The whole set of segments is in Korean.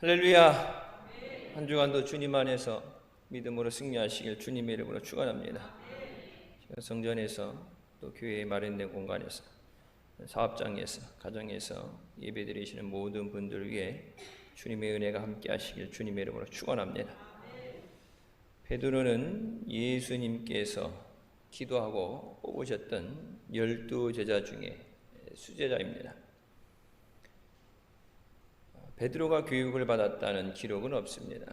할렐루야. 한 주간도 주님 안에서 믿음으로 승리하시길 주님의 이름으로 축원합니다. 성전에서 또 교회에 마련된 공간에서 사업장에서 가정에서 예배드리시는 모든 분들 위해 주님의 은혜가 함께 하시길 주님의 이름으로 축원합니다. 베드로는 예수님께서 기도하고 뽑으셨던 12제자 중에 수제자입니다. 베드로가 교육을 받았다는 기록은 없습니다.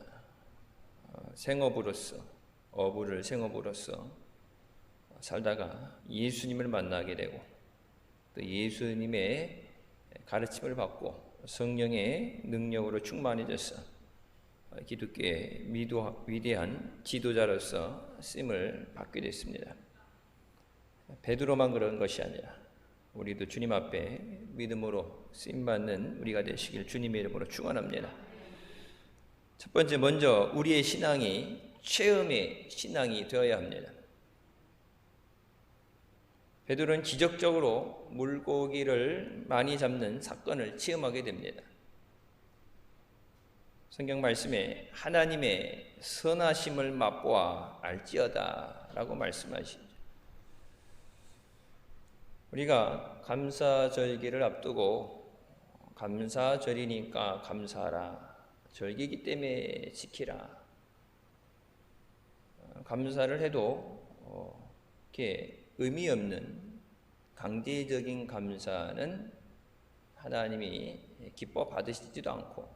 어부를 생업으로서 살다가 예수님을 만나게 되고 또 예수님의 가르침을 받고 성령의 능력으로 충만해져서 기독교의 위대한 지도자로서 쓰임을 받게 됐습니다. 베드로만 그런 것이 아니라 우리도 주님 앞에 믿음으로 쓰임받는 우리가 되시길 주님의 이름으로 축원합니다. 첫 번째, 먼저 우리의 신앙이 체험의 신앙이 되어야 합니다. 베드로는 기적적으로 물고기를 많이 잡는 사건을 체험하게 됩니다. 성경 말씀에 하나님의 선하심을 맛보아 알지어다 라고 말씀하시죠. 우리가 감사절기를 앞두고 감사절이니까 감사하라, 절기이기 때문에 지키라, 감사를 해도 이렇게 의미 없는 강제적인 감사는 하나님이 기뻐 받으시지도 않고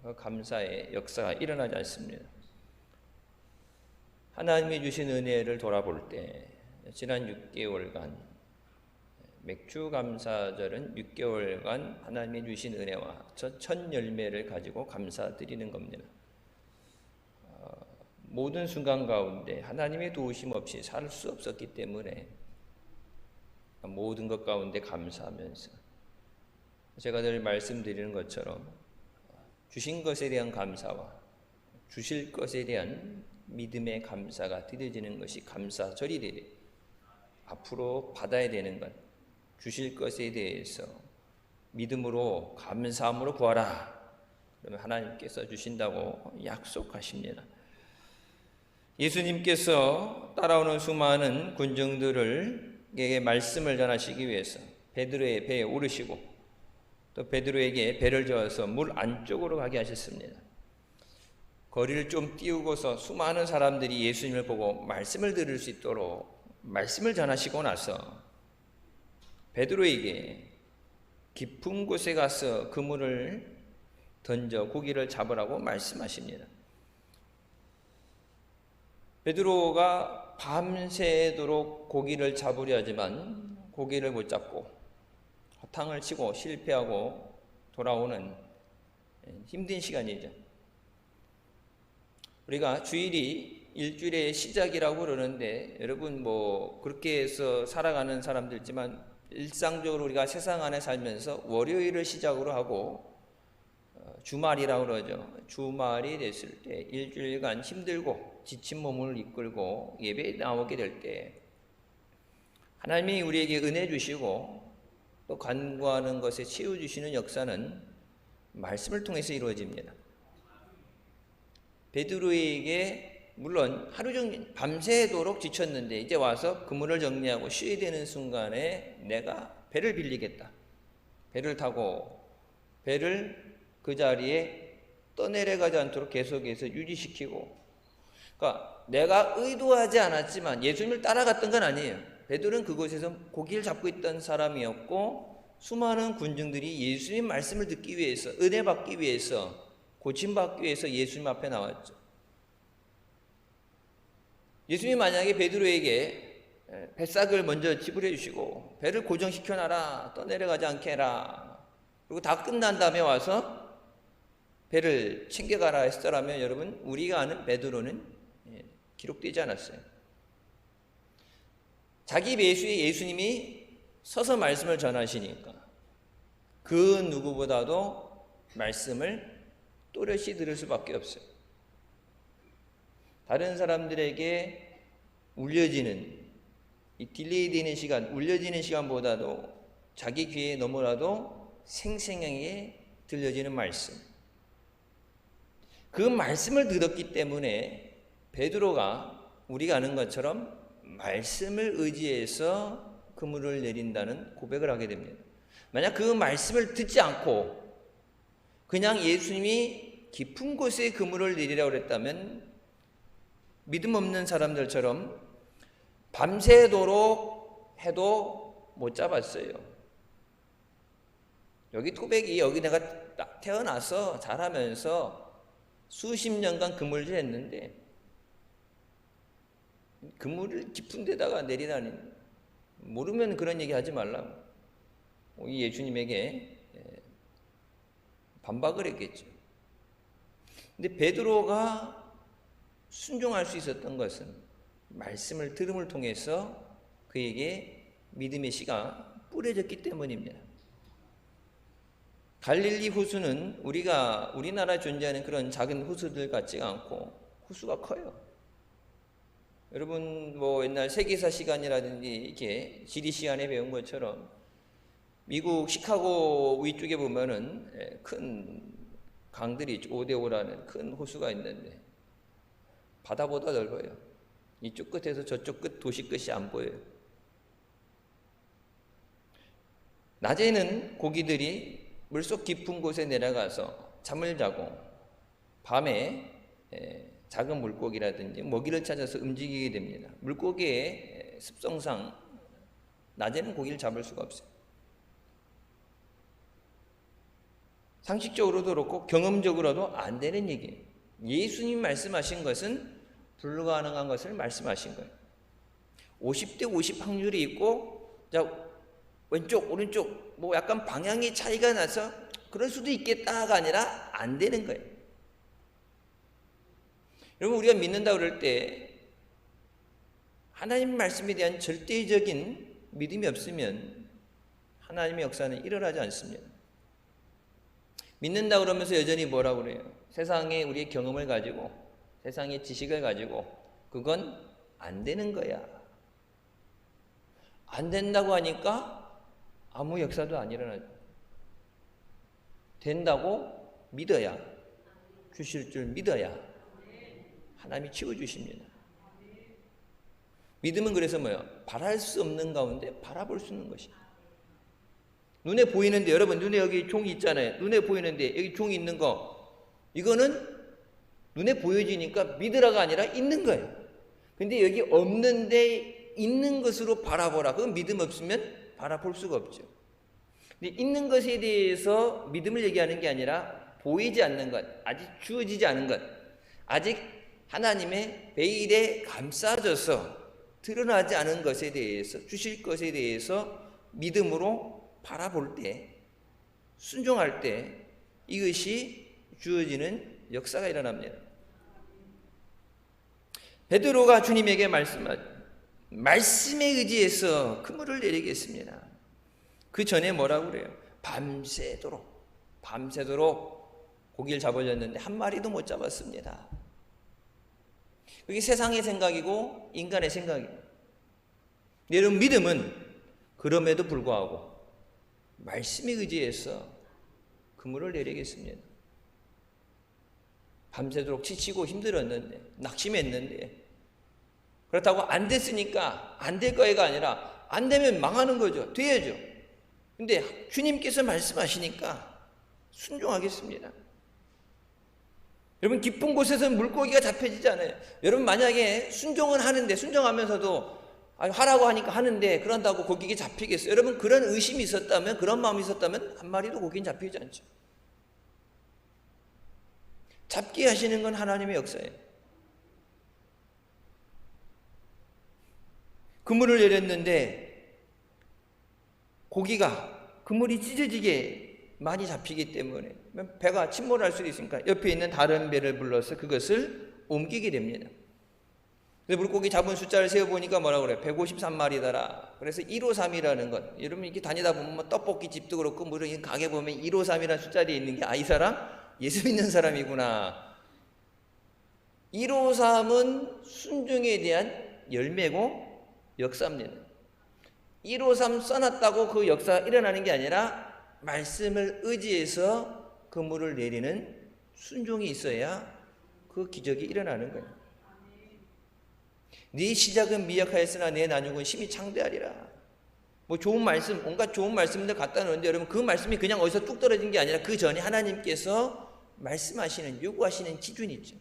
그 감사의 역사가 일어나지 않습니다. 하나님이 주신 은혜를 돌아볼 때 지난 6개월간 맥주 감사절은 6개월간 하나님이 주신 은혜와 첫 열매를 가지고 감사드리는 겁니다. 모든 순간 가운데 하나님의 도우심 없이 살 수 없었기 때문에 모든 것 가운데 감사하면서 제가 늘 말씀드리는 것처럼 주신 것에 대한 감사와 주실 것에 대한 믿음의 감사가 드려지는 것이 감사절이 되리. 앞으로 받아야 되는 것, 주실 것에 대해서 믿음으로 감사함으로 구하라. 그러면 하나님께서 주신다고 약속하십니다. 예수님께서 따라오는 수많은 군중들에게 말씀을 전하시기 위해서 베드로의 배에 오르시고 또 베드로에게 배를 저어서 물 안쪽으로 가게 하셨습니다. 거리를 좀 띄우고서 수많은 사람들이 예수님을 보고 말씀을 들을 수 있도록 말씀을 전하시고 나서 베드로에게 깊은 곳에 가서 그물을 던져 고기를 잡으라고 말씀하십니다. 베드로가 밤새도록 고기를 잡으려 하지만 고기를 못 잡고 허탕을 치고 실패하고 돌아오는 힘든 시간이죠. 우리가 주일이 일주일의 시작이라고 그러는데 여러분 그렇게 해서 살아가는 사람들 있지만 일상적으로 우리가 세상 안에 살면서 월요일을 시작으로 하고 주말이라고 그러죠. 주말이 됐을 때 일주일간 힘들고 지친 몸을 이끌고 예배에 나오게 될 때 하나님이 우리에게 은혜 주시고 또 간구하는 것에 채워주시는 역사는 말씀을 통해서 이루어집니다. 베드로에게 물론 하루 종일 밤새도록 지쳤는데 이제 와서 그물을 정리하고 쉬어야 되는 순간에 내가 배를 빌리겠다. 배를 타고 배를 그 자리에 떠내려가지 않도록 계속해서 유지시키고, 그러니까 내가 의도하지 않았지만 예수님을 따라갔던 건 아니에요. 베드로는 그곳에서 고기를 잡고 있던 사람이었고 수많은 군중들이 예수님 말씀을 듣기 위해서, 은혜 받기 위해서, 고침받기 위해서 예수님 앞에 나왔죠. 예수님이 만약에 베드로에게 뱃삭을 먼저 지불해 주시고 배를 고정시켜놔라, 떠내려가지 않게 해라, 그리고 다 끝난 다음에 와서 배를 챙겨가라 했더라면 여러분, 우리가 아는 베드로는 기록되지 않았어요. 자기 배수에 예수님이 서서 말씀을 전하시니까 그 누구보다도 말씀을 또렷이 들을 수밖에 없어요. 다른 사람들에게 울려지는 이 딜레이 되는 시간, 울려지는 시간보다도 자기 귀에 너무나도 생생하게 들려지는 말씀, 그 말씀을 들었기 때문에 베드로가 우리가 아는 것처럼 말씀을 의지해서 그물을 내린다는 고백을 하게 됩니다. 만약 그 말씀을 듣지 않고 그냥 예수님이 깊은 곳에 그물을 내리라고 그랬다면 믿음 없는 사람들처럼 밤새도록 해도 못 잡았어요. 여기 토백이 여기 내가 딱 태어나서 자라면서 수십 년간 그물질 했는데 그물을 깊은 데다가 내리다니, 모르면 그런 얘기 하지 말라고 이 예수님에게 반박을 했겠죠. 근데 베드로가 순종할 수 있었던 것은 말씀을 들음을 통해서 그에게 믿음의 씨가 뿌려졌기 때문입니다. 갈릴리 호수는 우리나라에 존재하는 그런 작은 호수들 같지가 않고 호수가 커요. 여러분 옛날 세계사 시간이라든지 이렇게 지리 시간에 배운 것처럼 미국 시카고 위쪽에 보면은 큰 강들이 있죠. 오데오라는 큰 호수가 있는데 바다보다 넓어요. 이쪽 끝에서 저쪽 끝 도시 끝이 안 보여요. 낮에는 고기들이 물속 깊은 곳에 내려가서 잠을 자고 밤에 작은 물고기라든지 먹이를 찾아서 움직이게 됩니다. 물고기의 습성상 낮에는 고기를 잡을 수가 없어요. 상식적으로도 그렇고 경험적으로도 안 되는 얘기예요. 예수님 말씀하신 것은 불가능한 것을 말씀하신 거예요. 50대 50 확률이 있고 왼쪽 오른쪽 약간 방향의 차이가 나서 그럴 수도 있겠다가 아니라 안 되는 거예요. 여러분 우리가 믿는다 그럴 때 하나님 말씀에 대한 절대적인 믿음이 없으면 하나님의 역사는 일어나지 않습니다. 믿는다 그러면서 여전히 뭐라고 그래요? 세상에 우리의 경험을 가지고 세상의 지식을 가지고 그건 안 되는 거야. 안 된다고 하니까 아무 역사도 안 일어나죠. 된다고 믿어야, 주실 줄 믿어야 하나님이 치워주십니다. 믿음은 그래서 바랄 수 없는 가운데 바라볼 수 있는 것이. 눈에 보이는데, 여러분 눈에 여기 종이 있잖아요. 눈에 보이는데 여기 종이 있는 거, 이거는 눈에 보여지니까 믿으라가 아니라 있는 거예요. 근데 여기 없는데 있는 것으로 바라보라. 그건 믿음 없으면 바라볼 수가 없죠. 근데 있는 것에 대해서 믿음을 얘기하는 게 아니라 보이지 않는 것, 아직 주어지지 않은 것, 아직 하나님의 베일에 감싸져서 드러나지 않은 것에 대해서, 주실 것에 대해서 믿음으로 바라볼 때, 순종할 때 이것이 주어지는 역사가 일어납니다. 베드로가 주님에게 말씀에 의지해서 그물을 내리겠습니다. 그 전에 뭐라고 그래요? 밤새도록 고기를 잡으려는데 한 마리도 못 잡았습니다. 그게 세상의 생각이고 인간의 생각이에요. 여러분 믿음은 그럼에도 불구하고 말씀에 의지해서 그물을 내리겠습니다. 밤새도록 지치고 힘들었는데, 낙심했는데, 그렇다고 안 됐으니까 안 될 거야가 아니라 안 되면 망하는 거죠. 돼야죠. 근데 주님께서 말씀하시니까 순종하겠습니다. 여러분 깊은 곳에서는 물고기가 잡혀지잖아요. 여러분 만약에 순종은 하는데, 순종하면서도 하라고 하니까 하는데 그런다고 고기가 잡히겠어요? 여러분 그런 의심이 있었다면, 그런 마음이 있었다면 한 마리도 고기는 잡히지 않죠. 잡게 하시는 건 하나님의 역사예요. 그물을 내렸는데 그물이 찢어지게 많이 잡히기 때문에 배가 침몰할 수도 있으니까 옆에 있는 다른 배를 불러서 그것을 옮기게 됩니다. 그래서 물고기 잡은 숫자를 세어보니까 뭐라고 그래요? 153마리더라. 그래서 153이라는 것. 여러분 이렇게 다니다 보면 떡볶이 집도 그렇고 무슨 가게 보면 153이라는 숫자리에 있는 게 이 사람 예수 믿는 사람이구나. 153은 순종에 대한 열매고 역사입니다. 153 써놨다고 그 역사가 일어나는 게 아니라 말씀을 의지해서 그물을 내리는 순종이 있어야 그 기적이 일어나는 거예요. 네 시작은 미약하였으나 내 나중은 심히 창대하리라. 뭐 좋은 말씀, 온갖 좋은 말씀들 갖다 놓는데 여러분 그 말씀이 그냥 어디서 뚝 떨어진 게 아니라 그 전에 하나님께서 말씀하시는, 요구하시는 기준이 있죠.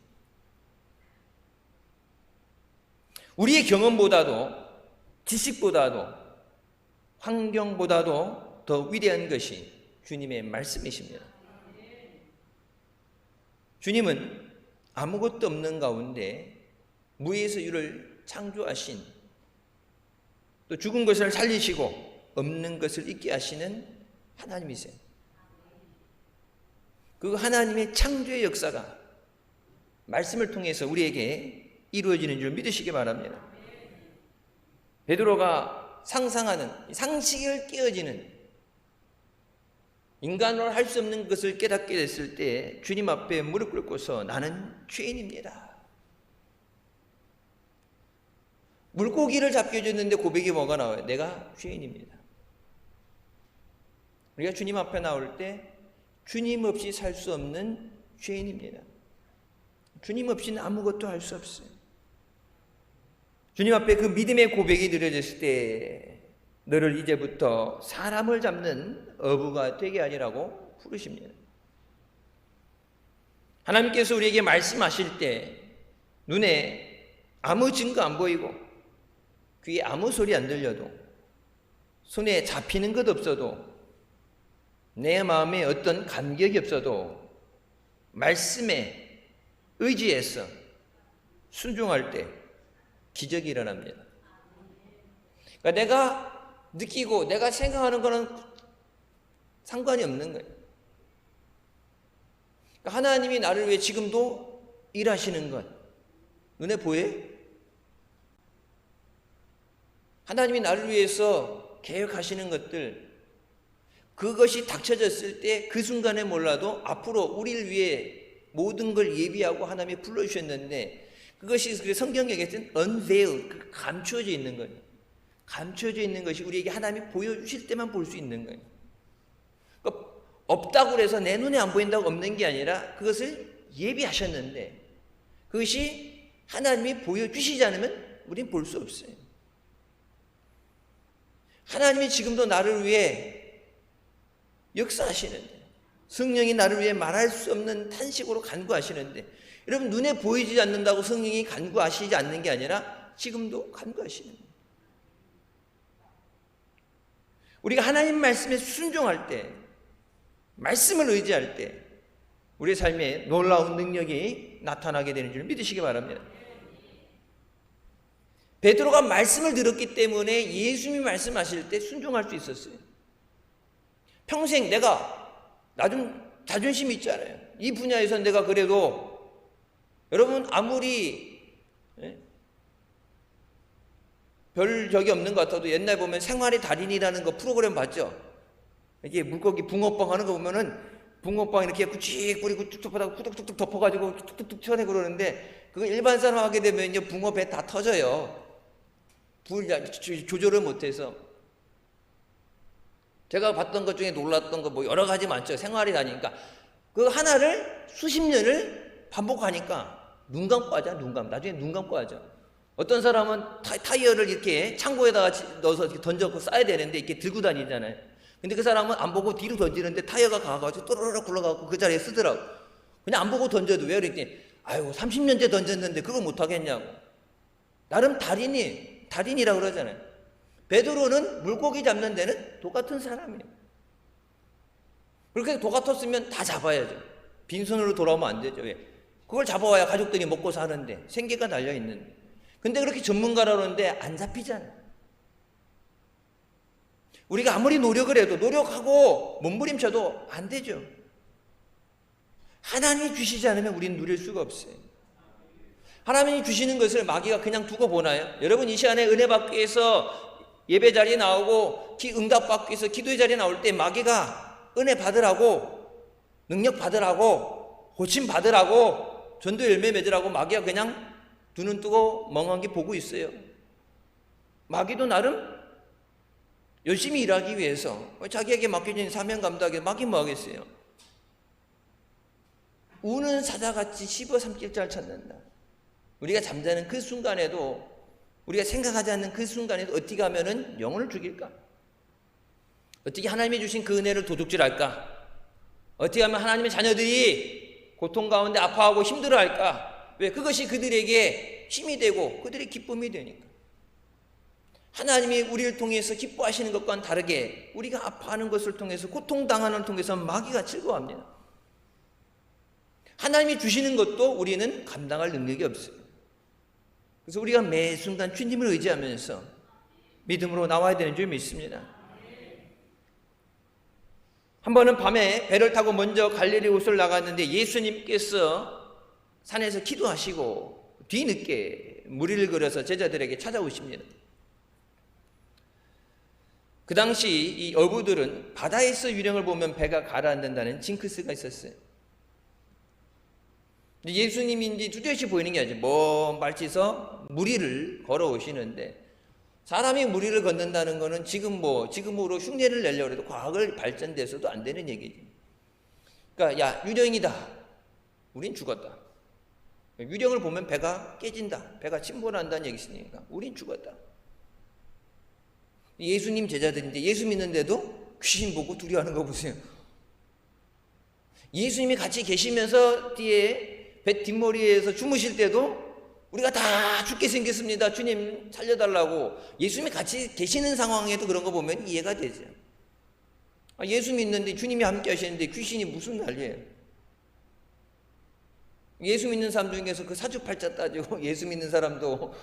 우리의 경험보다도, 지식보다도, 환경보다도 더 위대한 것이 주님의 말씀이십니다. 주님은 아무것도 없는 가운데 무에서 유를 창조하신, 또 죽은 것을 살리시고 없는 것을 있게 하시는 하나님이세요. 그 하나님의 창조의 역사가 말씀을 통해서 우리에게 이루어지는 줄 믿으시기 바랍니다. 베드로가 상상하는, 상식을 깨어지는, 인간으로 할 수 없는 것을 깨닫게 됐을 때 주님 앞에 무릎 꿇고서 나는 죄인입니다. 물고기를 잡게 줬는데 고백이 뭐가 나와요? 내가 죄인입니다. 우리가 주님 앞에 나올 때 주님 없이 살 수 없는 죄인입니다. 주님 없이는 아무것도 할 수 없어요. 주님 앞에 그 믿음의 고백이 드려졌을 때 너를 이제부터 사람을 잡는 어부가 되게 하리라고 부르십니다. 하나님께서 우리에게 말씀하실 때 눈에 아무 증거 안 보이고 귀에 아무 소리 안 들려도 손에 잡히는 것 없어도 내 마음에 어떤 감격이 없어도 말씀에 의지해서 순종할 때 기적이 일어납니다. 그러니까 내가 느끼고 내가 생각하는 거는 상관이 없는 거예요. 그러니까 하나님이 나를 위해 지금도 일하시는 것 눈에 보여요? 하나님이 나를 위해서 계획하시는 것들, 그것이 닥쳐졌을 때 그 순간에 몰라도 앞으로 우리를 위해 모든 걸 예비하고 하나님이 불러주셨는데 그것이 성경에 얘기했던 unveiled, 감추어져 있는 거예요. 감추어져 있는 것이 우리에게 하나님이 보여주실 때만 볼 수 있는 거예요. 그러니까 없다고 해서 내 눈에 안 보인다고 없는 게 아니라 그것을 예비하셨는데 그것이 하나님이 보여주시지 않으면 우리는 볼 수 없어요. 하나님이 지금도 나를 위해 역사하시는데 성령이 나를 위해 말할 수 없는 탄식으로 간구하시는데 여러분 눈에 보이지 않는다고 성령이 간구하시지 않는 게 아니라 지금도 간구하시는 거예요. 우리가 하나님 말씀에 순종할 때 말씀을 의지할 때 우리의 삶에 놀라운 능력이 나타나게 되는 줄 믿으시기 바랍니다. 베드로가 말씀을 들었기 때문에 예수님이 말씀하실 때 순종할 수 있었어요. 평생 내가 나 좀 자존심이 있잖아요. 이 분야에서 내가 그래도 여러분 아무리 별 적이 없는 것 같아도 옛날 보면 생활의 달인이라는 거 프로그램 봤죠? 이게 물고기 붕어빵 하는 거 보면은 붕어빵 이렇게 꾸직 뿌리고 툭툭 하다가 툭툭툭 덮어가지고 툭툭툭 쳐내고 그러는데 그거 일반 사람 하게 되면 이제 붕어 배 다 터져요. 불 조절을 못해서. 제가 봤던 것 중에 놀랐던 거 뭐 여러 가지 많죠. 생활이 다니까 그 하나를 수십 년을 반복하니까 눈 감고 하자. 눈 감. 나중에 눈 감고 하죠. 어떤 사람은 타이어를 이렇게 창고에다가 넣어서 이렇게 던져서 싸야 되는데 이렇게 들고 다니잖아요. 근데 그 사람은 안 보고 뒤로 던지는데 타이어가 가가지고 또르르 굴러가고 그 자리에 쓰더라고. 그냥 안 보고 던져도 왜 그랬더니 아이고 30년째 던졌는데 그걸 못하겠냐고. 나름 달인이라고 그러잖아요. 베드로는 물고기 잡는 데는 똑같은 사람이에요. 그렇게 똑같았으면 다 잡아야죠. 빈손으로 돌아오면 안 되죠. 왜? 그걸 잡아와야 가족들이 먹고 사는데 생계가 달려있는데. 근데 그렇게 전문가라고 하는데 안 잡히잖아요. 우리가 아무리 노력을 해도 노력하고 몸부림쳐도 안 되죠. 하나님이 주시지 않으면 우리는 누릴 수가 없어요. 하나님이 주시는 것을 마귀가 그냥 두고 보나요? 여러분 이 시간에 은혜 받기 위해서 예배 자리에 나오고 응답 받기 위해서 기도의 자리에 나올 때 마귀가 은혜 받으라고 능력 받으라고 고침 받으라고 전도 열매 맺으라고 마귀가 그냥 두 눈 뜨고 멍하게 보고 있어요. 마귀도 나름 열심히 일하기 위해서 자기에게 맡겨진 사명 감당하기 마귀 뭐 하겠어요? 우는 사자같이 씹어삼킬 줄 찾는다. 우리가 잠자는 그 순간에도, 우리가 생각하지 않는 그 순간에도 어떻게 하면은 영혼을 죽일까? 어떻게 하나님이 주신 그 은혜를 도둑질할까? 어떻게 하면 하나님의 자녀들이 고통 가운데 아파하고 힘들어할까? 왜? 그것이 그들에게 힘이 되고 그들의 기쁨이 되니까. 하나님이 우리를 통해서 기뻐하시는 것과는 다르게 우리가 아파하는 것을 통해서, 고통당하는 것을 통해서 마귀가 즐거워합니다. 하나님이 주시는 것도 우리는 감당할 능력이 없어요. 그래서 우리가 매 순간 주님을 의지하면서 믿음으로 나와야 되는 줄 믿습니다. 한 번은 밤에 배를 타고 먼저 갈릴리 호수를 나갔는데 예수님께서 산에서 기도하시고 뒤늦게 무리를 그려서 제자들에게 찾아오십니다. 그 당시 이 어부들은 바다에서 유령을 보면 배가 가라앉는다는 징크스가 있었어요. 예수님인지 뚜렷이 보이는 게 아니죠. 먼 발치에서 무리를 걸어오시는데, 사람이 무리를 걷는다는 것은 지금으로 흉내를 내려고 해도 과학을 발전돼서도 안 되는 얘기지. 그러니까 야, 유령이다. 우린 죽었다. 유령을 보면 배가 깨진다. 배가 침몰한다는 얘기 있으니까 우린 죽었다. 예수님 제자들인데 예수 믿는데도 귀신 보고 두려워하는 거 보세요. 예수님이 같이 계시면서 뒤에 배 뒷머리에서 주무실 때도 우리가 다 죽게 생겼습니다. 주님 살려달라고. 예수님이 같이 계시는 상황에도 그런 거 보면 이해가 되죠. 예수 믿는데 주님이 함께 하시는데 귀신이 무슨 난리예요. 예수 믿는 사람 중에서 그 사주팔자 따지고 예수 믿는 사람도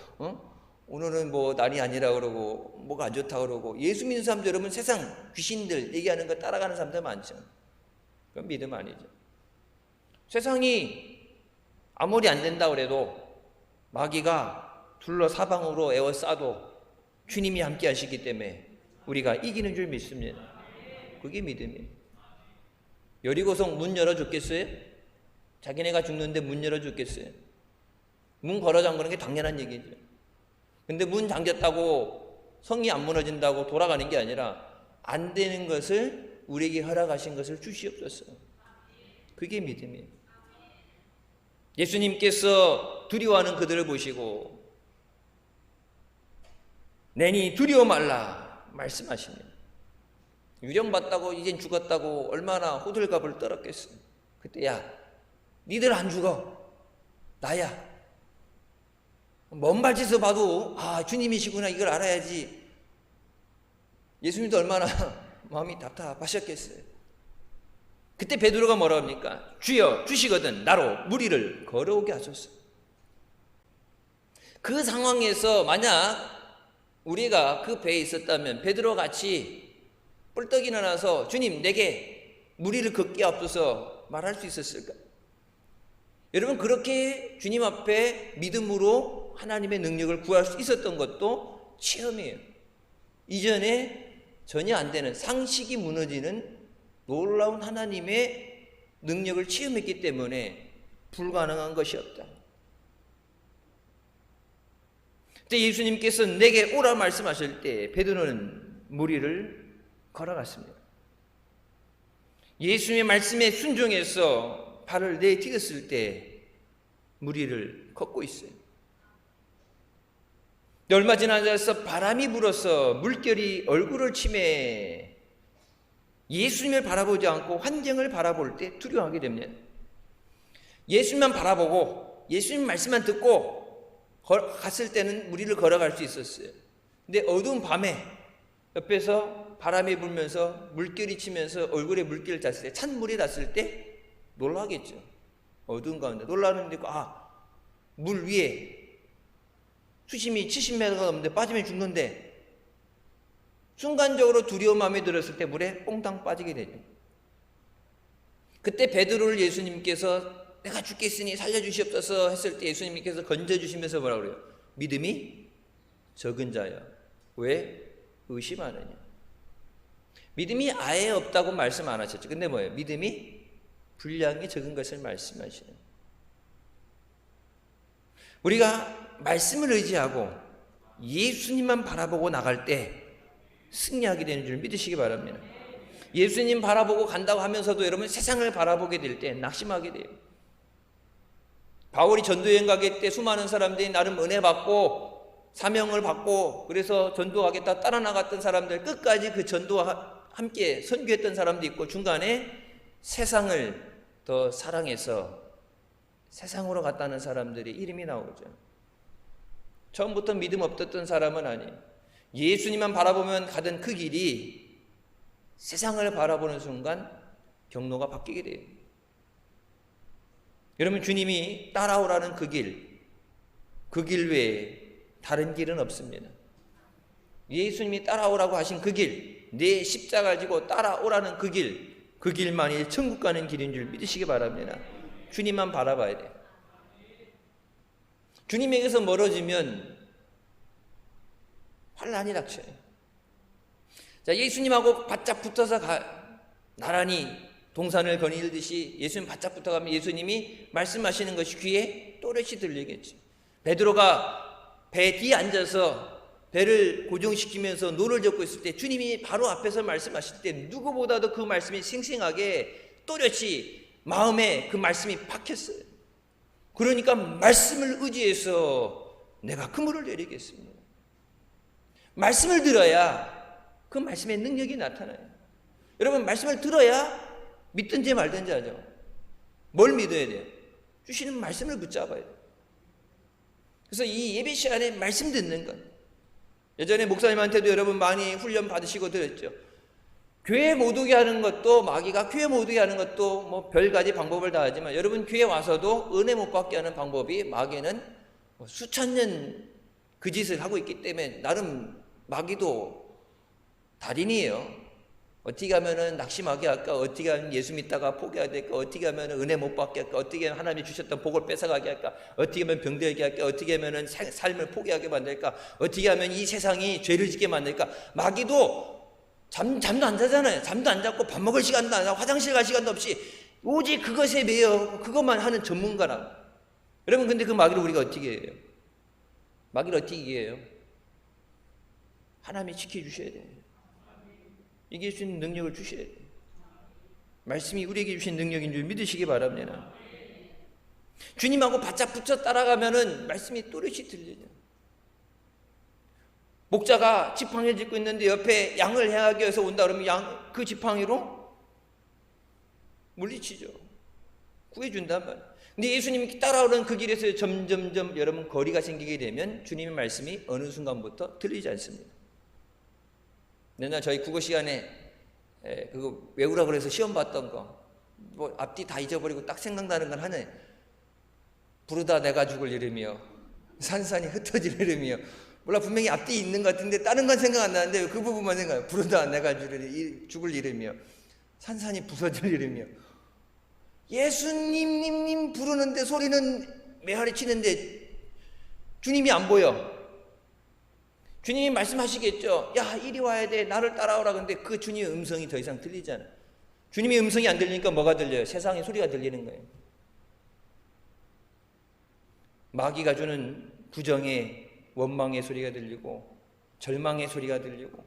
오늘은 뭐 날이 아니라 그러고 뭐가 안 좋다 그러고, 예수 믿는 사람들 여러분 세상 귀신들 얘기하는 거 따라가는 사람들 많죠. 그건 믿음 아니죠. 세상이 아무리 안 된다 그래도 마귀가 둘러 사방으로 에워싸도 주님이 함께 하시기 때문에 우리가 이기는 줄 믿습니다. 그게 믿음이에요. 여리고성 문 열어줬겠어요? 자기네가 죽는데 문 열어줬겠어요? 문 걸어 잠그는 게 당연한 얘기죠. 근데 문 잠겼다고 성이 안 무너진다고 돌아가는 게 아니라 안 되는 것을 우리에게 허락하신 것을 주시옵소서. 그게 믿음이에요. 예수님께서 두려워하는 그들을 보시고 내니 두려워 말라 말씀하십니다. 유령받다고 이젠 죽었다고 얼마나 호들갑을 떨었겠어요. 그때 야, 니들 안 죽어. 나야. 먼 발치에서 봐도 주님이시구나 이걸 알아야지. 예수님도 얼마나 마음이 답답하셨겠어요. 그때 베드로가 뭐라 합니까? 주여 주시거든 나로 무리를 걸어오게 하소서. 그 상황에서 만약 우리가 그 배에 있었다면 베드로 같이 뿔떡 일어나서 주님 내게 무리를 걷게 하옵소서 말할 수 있었을까? 여러분 그렇게 주님 앞에 믿음으로 하나님의 능력을 구할 수 있었던 것도 체험이에요. 이전에 전혀 안 되는, 상식이 무너지는 놀라운 하나님의 능력을 체험했기 때문에 불가능한 것이 없다. 그때 예수님께서 내게 오라 말씀하실 때 베드로는 무리를 걸어갔습니다. 예수님의 말씀에 순종해서 발을 내디뎠을 때 무리를 걷고 있어요. 얼마 지나서 바람이 불어서 물결이 얼굴을 치매 예수님을 바라보지 않고 환경을 바라볼 때 두려워하게 됩니다. 예수님만 바라보고 예수님 말씀만 듣고 갔을 때는 무리를 걸어갈 수 있었어요. 근데 어두운 밤에 옆에서 바람이 불면서 물결이 치면서 얼굴에 물결을 닿았을 때, 찬물이 닿았을 때 놀라겠죠. 어두운 가운데 놀라는데 물 위에 수심이 70m가 넘는데 빠지면 죽는데 순간적으로 두려운 마음이 들었을 때 물에 뽕땅 빠지게 되죠. 그때 베드로를 예수님께서 내가 죽겠으니 살려주시옵소서 했을 때 예수님께서 건져주시면서 뭐라고 그래요? 믿음이 적은 자야. 왜? 의심하느냐. 믿음이 아예 없다고 말씀 안 하셨죠. 근데 뭐예요? 믿음이 분량이 적은 것을 말씀하시는. 우리가 말씀을 의지하고 예수님만 바라보고 나갈 때 승리하게 되는 줄 믿으시기 바랍니다. 예수님 바라보고 간다고 하면서도 여러분 세상을 바라보게 될 때 낙심하게 돼요. 바울이 전도여행 가기 때 수많은 사람들이 나름 은혜 받고 사명을 받고 그래서 전도하겠다 따라 나갔던 사람들, 끝까지 그 전도와 함께 선교했던 사람도 있고, 중간에 세상을 더 사랑해서 세상으로 갔다는 사람들이 이름이 나오죠. 처음부터 믿음 없었던 사람은 아니에요. 예수님만 바라보면 가던 그 길이 세상을 바라보는 순간 경로가 바뀌게 돼요. 여러분, 주님이 따라오라는 그 길 외에 다른 길은 없습니다. 예수님이 따라오라고 하신 그 길, 내 십자가를 지고 따라오라는 그 길만이 천국 가는 길인 줄 믿으시기 바랍니다. 주님만 바라봐야 돼요. 주님에게서 멀어지면 환난이 닥쳐요. 자, 예수님하고 바짝 붙어서 나란히 동산을 거닐듯이 예수님 바짝 붙어가면 예수님이 말씀하시는 것이 귀에 또렷이 들리겠죠. 베드로가 배 뒤에 앉아서 배를 고정시키면서 노를 젓고 있을 때 주님이 바로 앞에서 말씀하실 때 누구보다도 그 말씀이 생생하게 또렷이 마음에 그 말씀이 박혔어요. 그러니까 말씀을 의지해서 내가 그물을 내리겠습니다. 말씀을 들어야 그 말씀의 능력이 나타나요. 여러분, 말씀을 들어야 믿든지 말든지 하죠. 뭘 믿어야 돼요? 주시는 말씀을 붙잡아야 돼요. 그래서 이 예배 시간에 말씀 듣는 것, 예전에 목사님한테도 여러분 많이 훈련 받으시고 들었죠. 교회 못 오게 하는 것도, 마귀가 교회 못 오게 하는 것도 뭐 별가지 방법을 다 하지만, 여러분 교회 와서도 은혜 못 받게 하는 방법이, 마귀는 수천 년 그 짓을 하고 있기 때문에 나름 마귀도 달인이에요. 어떻게 하면은 낙심하게 할까? 어떻게 하면 예수 믿다가 포기해야 될까? 어떻게 하면 은혜 못 받게 할까? 어떻게 하면 하나님이 주셨던 복을 뺏어가게 할까? 어떻게 하면 병들게 할까? 어떻게 하면 삶을 포기하게 만들까? 어떻게 하면 이 세상이 죄를 짓게 만들까? 마귀도 잠도 안 자잖아요. 잠도 안 자고 밥 먹을 시간도 안 하고 화장실 갈 시간도 없이 오직 그것에 매여 그것만 하는 전문가라고. 여러분, 근데 그 마귀를 우리가 어떻게 해요? 마귀를 어떻게 이겨요? 하나님이 지켜주셔야 돼요. 이길 수 있는 능력을 주셔야 돼요. 말씀이 우리에게 주신 능력인 줄 믿으시기 바랍니다. 주님하고 바짝 붙여 따라가면은 말씀이 또렷이 들리죠. 목자가 지팡이를 짚고 있는데 옆에 양을 향하기 위해서 온다 그러면 그 지팡이로 물리치죠. 구해준단 말이에요. 근데 예수님이 따라오는 그 길에서 점점점 여러분 거리가 생기게 되면 주님의 말씀이 어느 순간부터 들리지 않습니다. 옛날 저희 국어 시간에 그거 외우라 그래서 시험 봤던 거, 뭐 앞뒤 다 잊어버리고 딱 생각나는 건 하네. 부르다 내가 죽을 이름이요, 산산이 흩어질 이름이요. 몰라, 분명히 앞뒤 있는 것 같은데 다른 건 생각 안 나는데 그 부분만 생각해요. 부르다 내가 죽을 이름이요, 산산이 부서질 이름이요. 예수님 부르는데 소리는 메아리 치는데 주님이 안 보여. 주님이 말씀하시겠죠. 야, 이리 와야 돼, 나를 따라오라. 근데 그 주님의 음성이 더 이상 들리잖아. 주님의 음성이 안 들리니까 뭐가 들려요? 세상의 소리가 들리는 거예요. 마귀가 주는 부정의 원망의 소리가 들리고, 절망의 소리가 들리고,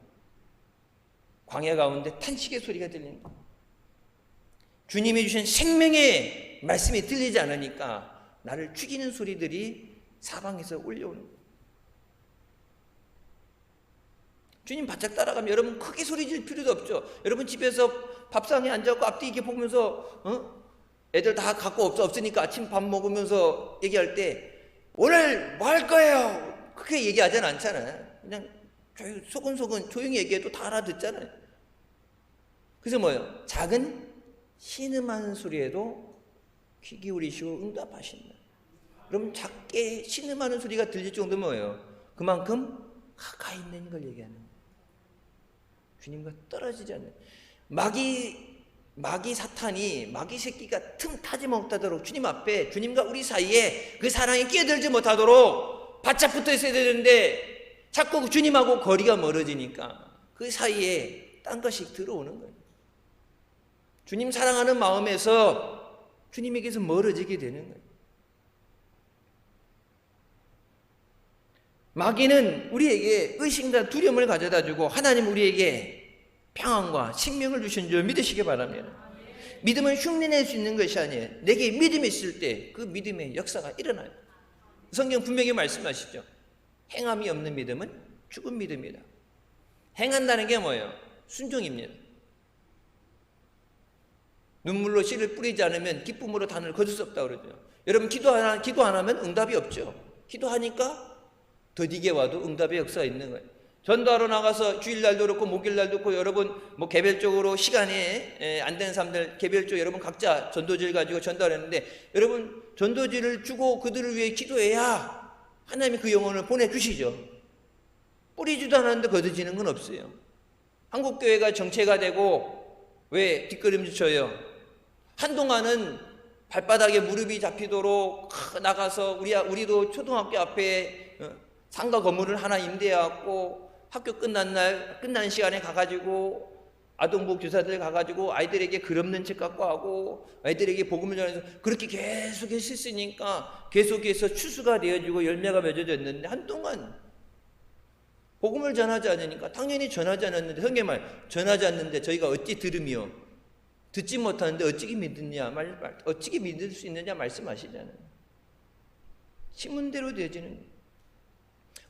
광야 가운데 탄식의 소리가 들린다. 주님이 주신 생명의 말씀이 들리지 않으니까 나를 죽이는 소리들이 사방에서 울려오는 거예요. 주님 바짝 따라가면 여러분 크게 소리 질 필요도 없죠. 여러분 집에서 밥상에 앉아서 앞뒤 이렇게 보면서 애들 다 갖고 없으니까 아침 밥 먹으면서 얘기할 때 오늘 뭐 할 거예요? 그렇게 얘기하진 않잖아요. 그냥 소근소근 조용히 얘기해도 다 알아듣잖아요. 그래서 뭐예요? 작은 신음하는 소리에도 귀 기울이시고 응답하신다. 그럼 작게 신음하는 소리가 들릴 정도면 뭐예요? 그만큼 가까이 있는 걸 얘기하는 거예요. 주님과 떨어지지 않는. 마귀 사탄이, 마귀 새끼가 틈 타지 못하도록 주님 앞에, 주님과 우리 사이에 그 사랑에 끼어들지 못하도록 바짝 붙어 있어야 되는데 자꾸 주님하고 거리가 멀어지니까 그 사이에 딴 것이 들어오는 거예요. 주님 사랑하는 마음에서 주님에게서 멀어지게 되는 거예요. 마귀는 우리에게 의심과 두려움을 가져다 주고 하나님 우리에게 평안과 생명을 주신 줄 믿으시기 바랍니다. 믿음은 흉내낼 수 있는 것이 아니에요. 내게 믿음이 있을 때 그 믿음의 역사가 일어나요. 성경 분명히 말씀하시죠. 행함이 없는 믿음은 죽은 믿음이다. 행한다는 게 뭐예요? 순종입니다. 눈물로 씨를 뿌리지 않으면 기쁨으로 단을 거둘 수 없다고 그러죠. 여러분 기도 안 하면 응답이 없죠. 기도하니까 더디게 와도 응답의 역사가 있는 거예요. 전도하러 나가서 주일날도 그렇고 목요일날도 그렇고 여러분 뭐 개별적으로 시간이 안 되는 사람들 개별적으로 여러분 각자 전도지를 가지고 전도를 했는데 여러분 전도지를 주고 그들을 위해 기도해야 하나님이 그 영혼을 보내주시죠. 뿌리지도 않았는데 거둬지는 건 없어요. 한국교회가 정체가 되고 왜 뒷걸음질 쳐요? 한동안은 발바닥에 무릎이 잡히도록 나가서 우리도 초등학교 앞에 상가 건물을 하나 임대해갖고 학교 끝난 시간에 가가지고 아동보호 교사들 가가지고 아이들에게 글 없는 책 갖고 하고 아이들에게 복음을 전해서 그렇게 계속 했으니까 계속해서 추수가 되어지고 열매가 맺어졌는데 한동안 복음을 전하지 않으니까 당연히 전하지 않았는데 성경 말 전하지 않는데 저희가 어찌 들으며 듣지 못하는데 어찌게 믿느냐 어찌게 믿을 수 있느냐 말씀하시잖아요. 신문대로 되어지는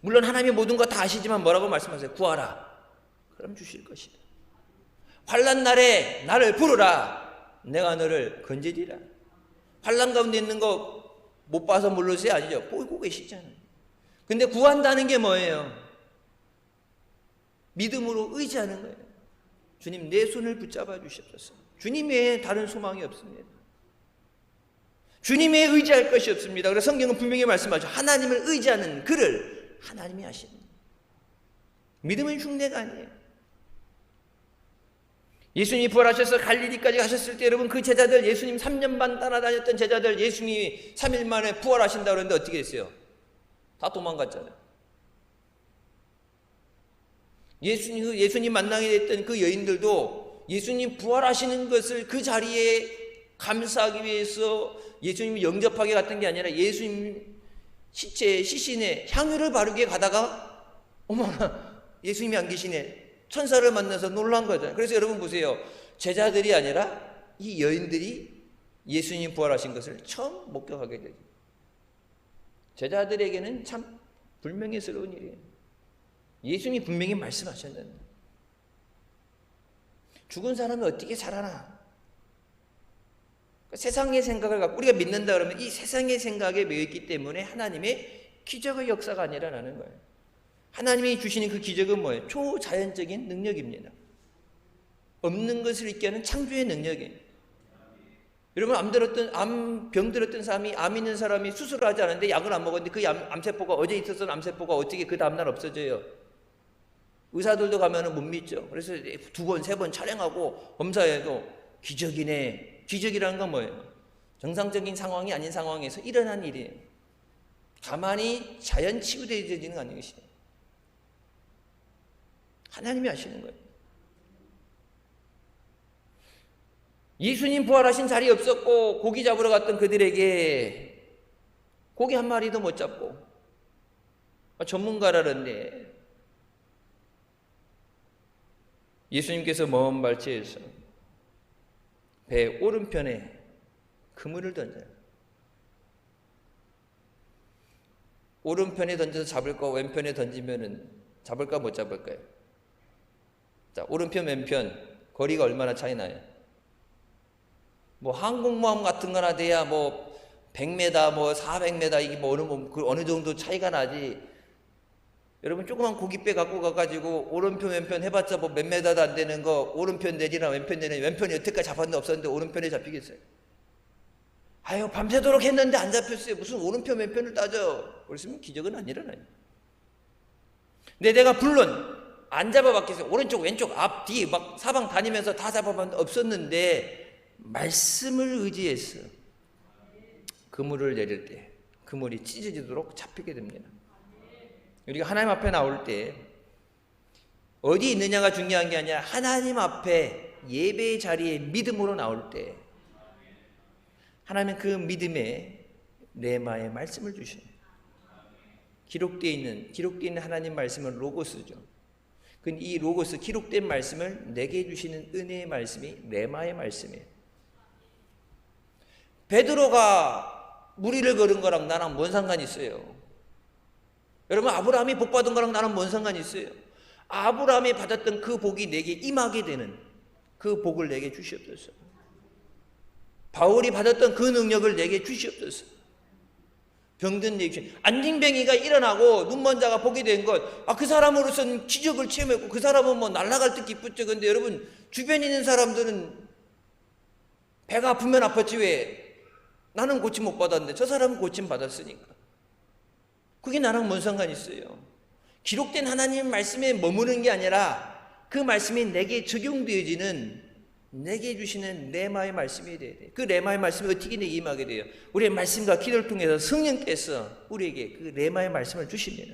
물론 하나님이 모든 것 다 아시지만 뭐라고 말씀하세요? 구하라. 그럼 주실 것이다. 환난 날에 나를 부르라. 내가 너를 건지리라. 환난 가운데 있는 거 못 봐서 모르세요? 아니죠. 보고 계시잖아요. 근데 구한다는 게 뭐예요? 믿음으로 의지하는 거예요. 주님 내 손을 붙잡아 주시옵소서. 주님 외에 다른 소망이 없습니다. 주님에 의지할 것이 없습니다. 그래서 성경은 분명히 말씀하죠. 하나님을 의지하는 그를 하나님이 하시는 믿음은 흉내가 아니에요. 예수님이 부활하셔서 갈릴리까지 가셨을 때 여러분 그 제자들 예수님 3년 반 따라다녔던 제자들 예수님이 3일 만에 부활하신다고 그러는데 어떻게 됐어요? 다 도망갔잖아요. 예수님 만나게 됐던 그 여인들도 예수님 부활하시는 것을 그 자리에 감사하기 위해서 예수님을 영접하게 갔던 게 아니라 예수님 시신에 향유를 바르게 가다가 어머나 예수님이 안 계시네. 천사를 만나서 놀란 거잖아요. 그래서 여러분 보세요. 제자들이 아니라 이 여인들이 예수님 부활하신 것을 처음 목격하게 되죠. 제자들에게는 참 불명예스러운 일이에요. 예수님이 분명히 말씀하셨는데 죽은 사람이 어떻게 살아나? 세상의 생각을 갖고 우리가 믿는다 그러면 이 세상의 생각에 매여있기 때문에 하나님의 기적의 역사가 안 일어나는 거예요. 하나님이 주시는 그 기적은 뭐예요? 초자연적인 능력입니다. 없는 것을 있게 하는 창조의 능력이에요. 여러분 암병 들었던 사람이 암 있는 사람이 수술을 하지 않았는데 약을 안 먹었는데 그 암세포가 어제 있었던 암세포가 어떻게 그 다음날 없어져요? 의사들도 가면은 못 믿죠. 그래서 2번, 3번 촬영하고 검사해도 기적이네. 기적이라는 건 뭐예요? 정상적인 상황이 아닌 상황에서 일어난 일이에요. 가만히 자연 치유되어지는 거 아닌 것이에요. 하나님이 하시는 거예요. 예수님 부활하신 자리 없었고 고기 잡으러 갔던 그들에게 고기 한 마리도 못 잡고 전문가라는데 예수님께서 먼 발치에서 배 오른편에 그물을 던져요. 오른편에 던져서 잡을 거 왼편에 던지면은 잡을까 못 잡을까요? 자, 오른편 왼편 거리가 얼마나 차이 나요? 뭐 항공모함 같은 거나 돼야 뭐 100m 뭐 400m 이게 뭐 어느 정도 차이가 나지. 여러분 조그만 고깃배 갖고 가가지고 오른편 왼편 해봤자 뭐 몇 메다도 안 되는 거 오른편 내지나 왼편 내지 왼편이 여태까지 잡았는데 없었는데 오른편에 잡히겠어요? 아유 밤새도록 했는데 안 잡혔어요. 무슨 오른편 왼편을 따져. 그랬으면 기적은 안 일어나요. 근데 내가 물론 안 잡아봤겠어요. 오른쪽 왼쪽 앞 뒤 막 사방 다니면서 다 잡아봤는데 없었는데 말씀을 의지해서 그물을 내릴 때 그물이 찢어지도록 잡히게 됩니다. 우리가 하나님 앞에 나올 때 어디 있느냐가 중요한 게 아니라 하나님 앞에 예배의 자리에 믿음으로 나올 때 하나님은 그 믿음에 레마의 말씀을 주셔요. 기록되어 있는 하나님 말씀은 로고스죠. 이 로고스 기록된 말씀을 내게 주시는 은혜의 말씀이 레마의 말씀이에요. 베드로가 무리를 걸은 거랑 나랑 뭔 상관이 있어요? 여러분, 아브라함이 복 받은 거랑 나랑 뭔 상관이 있어요? 아브라함이 받았던 그 복이 내게 임하게 되는 그 복을 내게 주시옵소서. 바울이 받았던 그 능력을 내게 주시옵소서. 병든 내게 안진뱅이가 일어나고 눈먼 자가 보게 된 것, 그 사람으로서는 기적을 체험했고 그 사람은 뭐 날아갈 듯 기쁘죠. 근데 여러분, 주변에 있는 사람들은 배가 아프면 아팠지 왜 나는 고침 못 받았는데 저 사람은 고침 받았으니까. 그게 나랑 뭔 상관이 있어요? 기록된 하나님 말씀에 머무는 게 아니라 그 말씀이 내게 적용되어지는, 내게 주시는 레마의 말씀이 돼야 돼. 그 레마의 말씀이 어떻게 내게 임하게 돼요? 우리의 말씀과 기도를 통해서 성령께서 우리에게 그 레마의 말씀을 주십니다.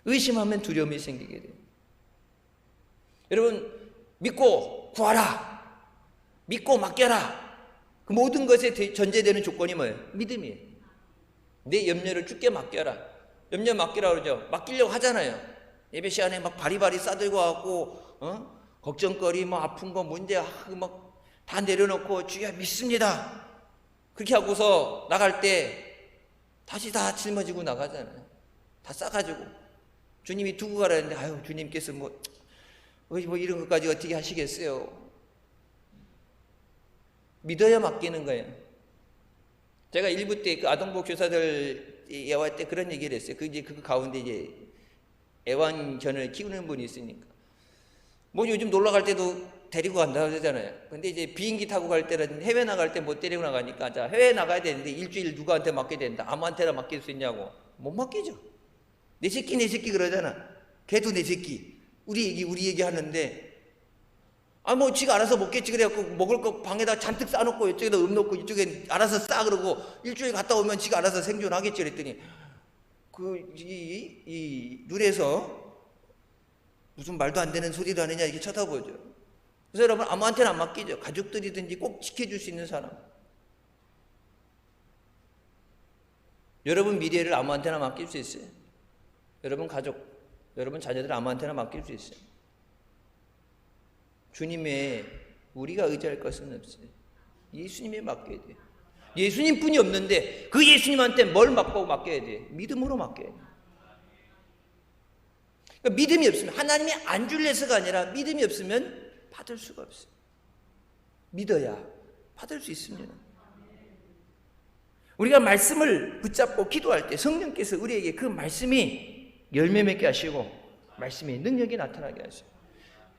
의심하면 두려움이 생기게 돼요. 여러분, 믿고 구하라, 믿고 맡겨라. 그 모든 것에 전제되는 조건이 뭐예요? 믿음이에요. 내 염려를 주께 맡겨라. 염려 맡기라 그러죠. 맡기려고 하잖아요. 예배 시간에 막 바리바리 싸들고 와갖고 걱정거리, 뭐 아픈 거, 문제 막 다 내려놓고 주여 믿습니다. 그렇게 하고서 나갈 때 다시 다 짊어지고 나가잖아요. 다 싸가지고 주님이 두고 가라는데 아유 주님께서 뭐 이런 것까지 어떻게 하시겠어요? 믿어야 맡기는 거예요. 제가 일부 때 그 아동복 교사들 예화 때 그런 얘기를 했어요. 그 가운데 이제 애완견을 키우는 분이 있으니까 뭐 요즘 놀러 갈 때도 데리고 간다 그러잖아요. 근데 이제 비행기 타고 갈 때는 해외 나갈 때 못 데리고 나가니까 자 해외 나가야 되는데 일주일 누구한테 맡겨야 된다. 아무한테나 맡길 수 있냐고. 못 맡기죠. 내 새끼 그러잖아. 걔도 내 새끼. 우리 얘기 하는데 뭐 지가 알아서 먹겠지 그래갖고 먹을 거 방에다 잔뜩 싸놓고 이쪽에다 넣고 이쪽에 알아서 싸 그러고 일주일 갔다 오면 지가 알아서 생존하겠지 그랬더니 이 눈에서 무슨 말도 안 되는 소리를 하느냐 이렇게 쳐다보죠. 그래서 여러분 아무한테나 안 맡기죠. 가족들이든지 꼭 지켜줄 수 있는 사람. 여러분 미래를 아무한테나 맡길 수 있어요. 여러분 가족, 여러분 자녀들 아무한테나 맡길 수 있어요. 주님의 우리가 의지할 것은 없어요. 예수님에 맡겨야 돼요. 예수님뿐이 없는데 그 예수님한테 뭘 맡겨야 돼요? 믿음으로 맡겨야 돼요. 그러니까 믿음이 없으면 하나님이 안 줄래서가 아니라 믿음이 없으면 받을 수가 없어요. 믿어야 받을 수 있습니다. 우리가 말씀을 붙잡고 기도할 때 성령께서 우리에게 그 말씀이 열매 맺게 하시고 말씀의 능력이 나타나게 하시고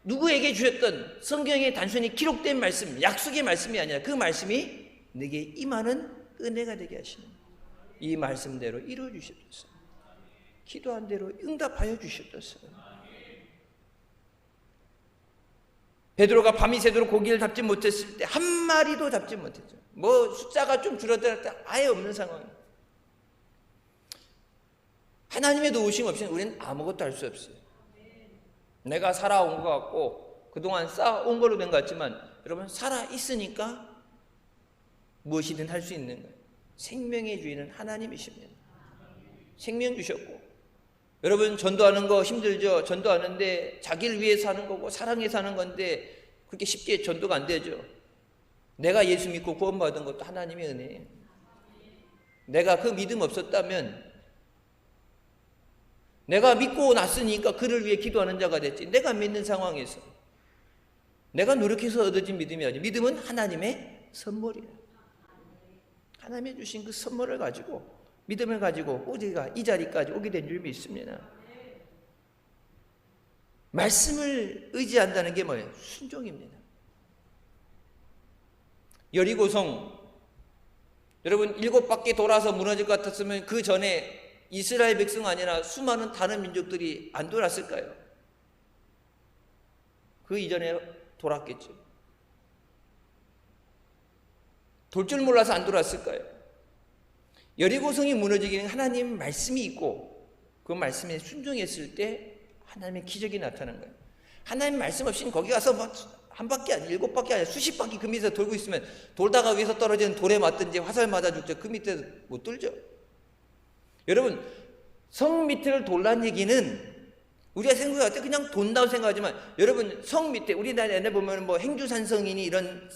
누구에게 주셨던 성경에 단순히 기록된 말씀, 약속의 말씀이 아니라 그 말씀이 내게 임하는 은혜가 되게 하시는 이 말씀대로 이루어 주시옵소서. 기도한 대로 응답하여 주시옵소서. 베드로가 밤이 새도록 고기를 잡지 못했을 때 한 마리도 잡지 못했죠. 뭐 숫자가 좀 줄어들 때 아예 없는 상황이에요. 하나님의 도우심 없이는 우리는 아무것도 할 수 없어요. 내가 살아온 것 같고 그동안 쌓아온 걸로 된 것 같지만 여러분 살아있으니까 무엇이든 할 수 있는 거예요. 생명의 주인은 하나님이십니다. 생명 주셨고 여러분 전도하는 거 힘들죠. 전도하는데 자기를 위해 사는 거고 사랑해 사는 건데 그렇게 쉽게 전도가 안 되죠. 내가 예수 믿고 구원받은 것도 하나님의 은혜예요. 내가 그 믿음 없었다면 내가 믿고 났으니까 그를 위해 기도하는 자가 됐지. 내가 믿는 상황에서 내가 노력해서 얻어진 믿음이 아니라 믿음은 하나님의 선물이에요. 하나님이 주신 그 선물을 가지고 믿음을 가지고 우리가 이 자리까지 오게 된 줄 믿습니다. 말씀을 의지한다는 게 뭐예요? 순종입니다. 여리고성 여러분 7바퀴 돌아서 무너질 것 같았으면 그 전에 이스라엘 백성 아니라 수많은 다른 민족들이 안 돌았을까요? 그 이전에 돌았겠죠. 돌 줄 몰라서 안 돌았을까요? 여리고성이 무너지기는 하나님 말씀이 있고 그 말씀에 순종했을 때 하나님의 기적이 나타나는 거예요. 하나님 말씀 없이는 거기 가서 뭐 한 바퀴 아니라 7바퀴 아니라 수십 바퀴 그 밑에서 돌고 있으면 돌다가 위에서 떨어지는 돌에 맞든지 화살 맞아 죽죠. 그 밑에 못 돌죠. 여러분 성 밑을 돌란 얘기는 우리가 생각할 때 그냥 돈다고 생각하지만 여러분 성 밑에 우리나라에 보면 뭐 행주산성이니 이런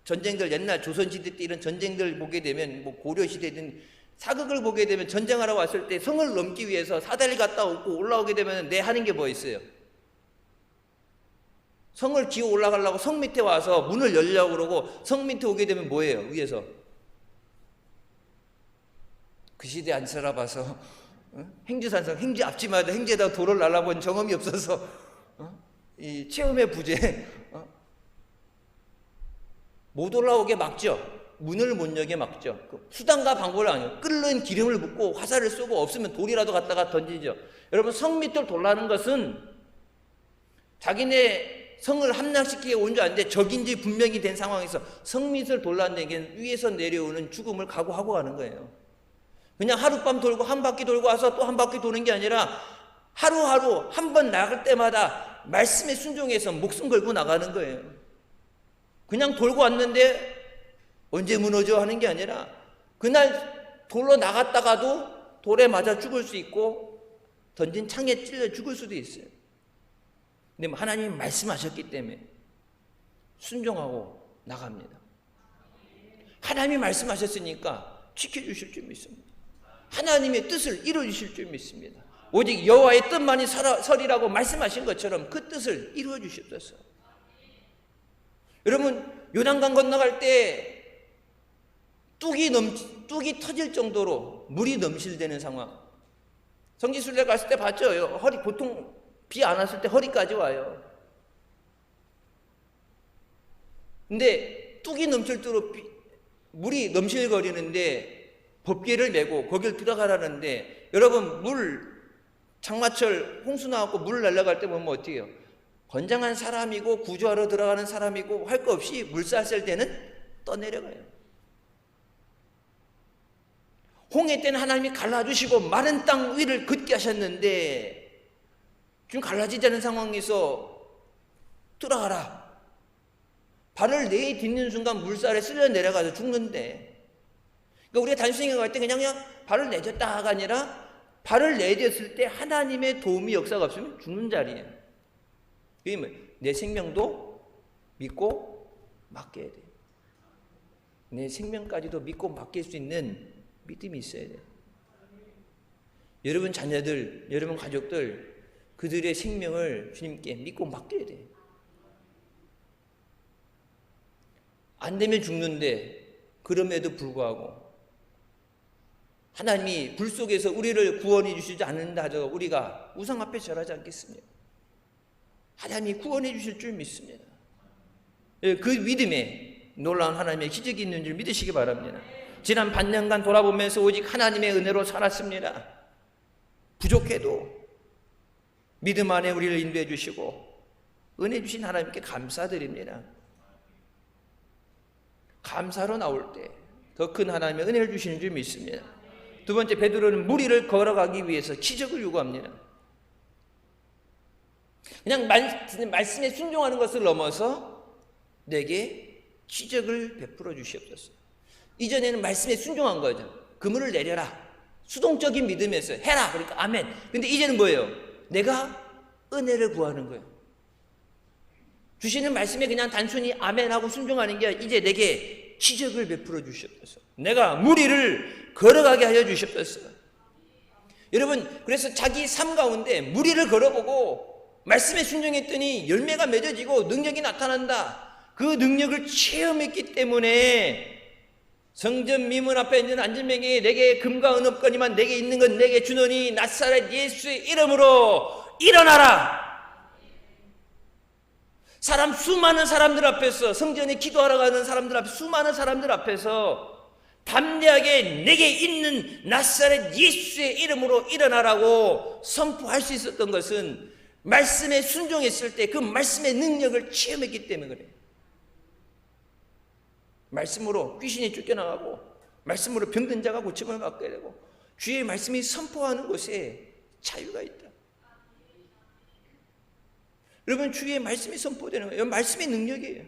전쟁들 옛날 조선시대 때 이런 전쟁들 보게 되면 뭐 고려시대든 사극을 보게 되면 전쟁하러 왔을 때 성을 넘기 위해서 사다리 갔다 오고 올라오게 되면 내 하는 게 뭐 있어요? 성을 기어 올라가려고 성 밑에 와서 문을 열려고 그러고 성 밑에 오게 되면 뭐예요? 위에서 그 시대 안 살아봐서 행주산성 행주 앞치마다 행주에다 돌을 날라본 경험이 없어서 이 체험의 부재 못 올라오게 막죠. 문을 못 열게 막죠. 수단과 방법을 아니에요. 끓는 기름을 붓고 화살을 쏘고 없으면 돌이라도 갖다가 던지죠. 여러분 성 밑을 돌라는 것은 자기네 성을 함락시키게 온 줄 아는데 적인지 분명히 된 상황에서 성 밑을 돌라는 얘기는 위에서 내려오는 죽음을 각오하고 가는 거예요. 그냥 하룻밤 돌고 한 바퀴 돌고 와서 또 한 바퀴 도는 게 아니라 하루하루 한 번 나갈 때마다 말씀에 순종해서 목숨 걸고 나가는 거예요. 그냥 돌고 왔는데 언제 무너져 하는 게 아니라 그날 돌로 나갔다가도 돌에 맞아 죽을 수 있고 던진 창에 찔려 죽을 수도 있어요. 근데 하나님이 말씀하셨기 때문에 순종하고 나갑니다. 하나님이 말씀하셨으니까 지켜주실 줄 믿습니다. 하나님의 뜻을 이루어주실 줄 믿습니다. 오직 여호와의 뜻만이 서리라고 말씀하신 것처럼 그 뜻을 이루어 주시옵소서. 여러분 요단강 건너갈 때 뚝이 터질 정도로 물이 넘실대는 상황. 성지순례 갔을 때 봤죠? 허리 보통 비 안 왔을 때 허리까지 와요. 근데 뚝이 넘칠 정도로 물이 넘실거리는데 법궤를 메고 거길 들어가라는데 여러분 장마철 홍수 나왔고 물 날아갈 때 보면 어떻게 해요? 건장한 사람이고 구조하러 들어가는 사람이고 할 거 없이 물살셀 때는 떠내려가요. 홍해 때는 하나님이 갈라주시고 마른 땅 위를 걷게 하셨는데 지금 갈라지지 않은 상황에서 들어가라. 발을 내딛는 순간 물살에 쓸려 내려가서 죽는데 그러니까 우리가 단순히 갈 때 그냥 발을 내딛다가 아니라 발을 내딛었을 때 하나님의 도움이 역사가 없으면 죽는 자리예요. 내 생명도 믿고 맡겨야 돼요. 내 생명까지도 믿고 맡길 수 있는 믿음이 있어야 돼요. 여러분 자녀들, 여러분 가족들 그들의 생명을 주님께 믿고 맡겨야 돼요. 안 되면 죽는데 그럼에도 불구하고 하나님이 불 속에서 우리를 구원해 주시지 않는다 하더라도 우리가 우상 앞에 절하지 않겠습니까? 하나님이 구원해 주실 줄 믿습니다. 그 믿음에 놀라운 하나님의 기적이 있는 줄 믿으시기 바랍니다. 지난 반년간 돌아보면서 오직 하나님의 은혜로 살았습니다. 부족해도 믿음 안에 우리를 인도해 주시고 은혜 주신 하나님께 감사드립니다. 감사로 나올 때 더 큰 하나님의 은혜를 주시는 줄 믿습니다. 두 번째, 베드로는 무리를 걸어가기 위해서 기적을 요구합니다. 그냥 말씀에 순종하는 것을 넘어서 내게 기적을 베풀어 주시옵소서. 이전에는 말씀에 순종한 거죠. 그물을 내려라. 수동적인 믿음에서 해라. 그러니까 아멘. 근데 이제는 뭐예요? 내가 은혜를 구하는 거예요. 주시는 말씀에 그냥 단순히 아멘하고 순종하는 게 아니라 이제 내게 기적을 베풀어 주시옵소서. 내가 무리를 걸어가게 하여 주시옵소서. 여러분 그래서 자기 삶 가운데 무리를 걸어보고 말씀에 순종했더니 열매가 맺어지고 능력이 나타난다. 그 능력을 체험했기 때문에 성전 미문 앞에 있는 안전병이 내게 금과 은 없거니만 내게 있는 건 내게 주노니 나사렛 예수의 이름으로 일어나라. 수많은 사람들 앞에서 성전에 기도하러 가는 사람들 앞에 수많은 사람들 앞에서 담대하게 내게 있는 나사렛 예수의 이름으로 일어나라고 선포할 수 있었던 것은 말씀에 순종했을 때 그 말씀의 능력을 체험했기 때문에 그래요. 말씀으로 귀신이 쫓겨나가고 말씀으로 병든 자가 고침을 받게 되고 주의 말씀이 선포하는 곳에 자유가 있다. 여러분 주의 말씀이 선포되는 거예요. 말씀의 능력이에요.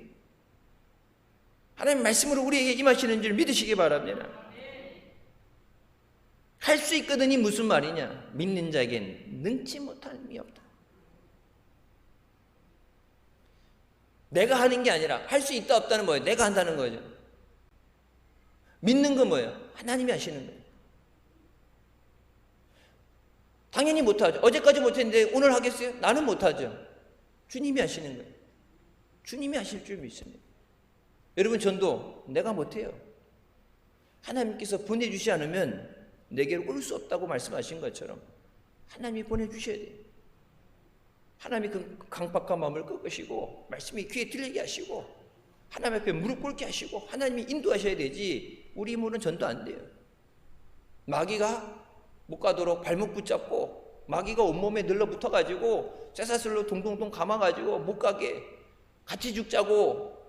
하나님 말씀으로 우리에게 임하시는 줄 믿으시기 바랍니다. 할 수 있거든이 무슨 말이냐? 믿는 자에겐 능치 못할 힘이 없다. 내가 하는 게 아니라 할 수 있다 없다는 뭐예요? 내가 한다는 거죠. 믿는 건 뭐예요? 하나님이 하시는 거예요. 당연히 못하죠. 어제까지 못했는데 오늘 하겠어요? 나는 못하죠. 주님이 하시는 거예요. 주님이 하실 줄 믿습니다. 여러분, 전도 내가 못해요. 하나님께서 보내주시지 않으면 내게로 올 수 없다고 말씀하신 것처럼 하나님이 보내주셔야 돼요. 하나님이 그 강박한 마음을 꺾으시고 말씀이 귀에 들리게 하시고 하나님 앞에 무릎 꿇게 하시고 하나님이 인도하셔야 되지 우리 힘으로는 전도 안 돼요. 마귀가 못 가도록 발목 붙잡고 마귀가 온몸에 늘러붙어가지고 쇠사슬로 동동동 감아가지고 못 가게 같이 죽자고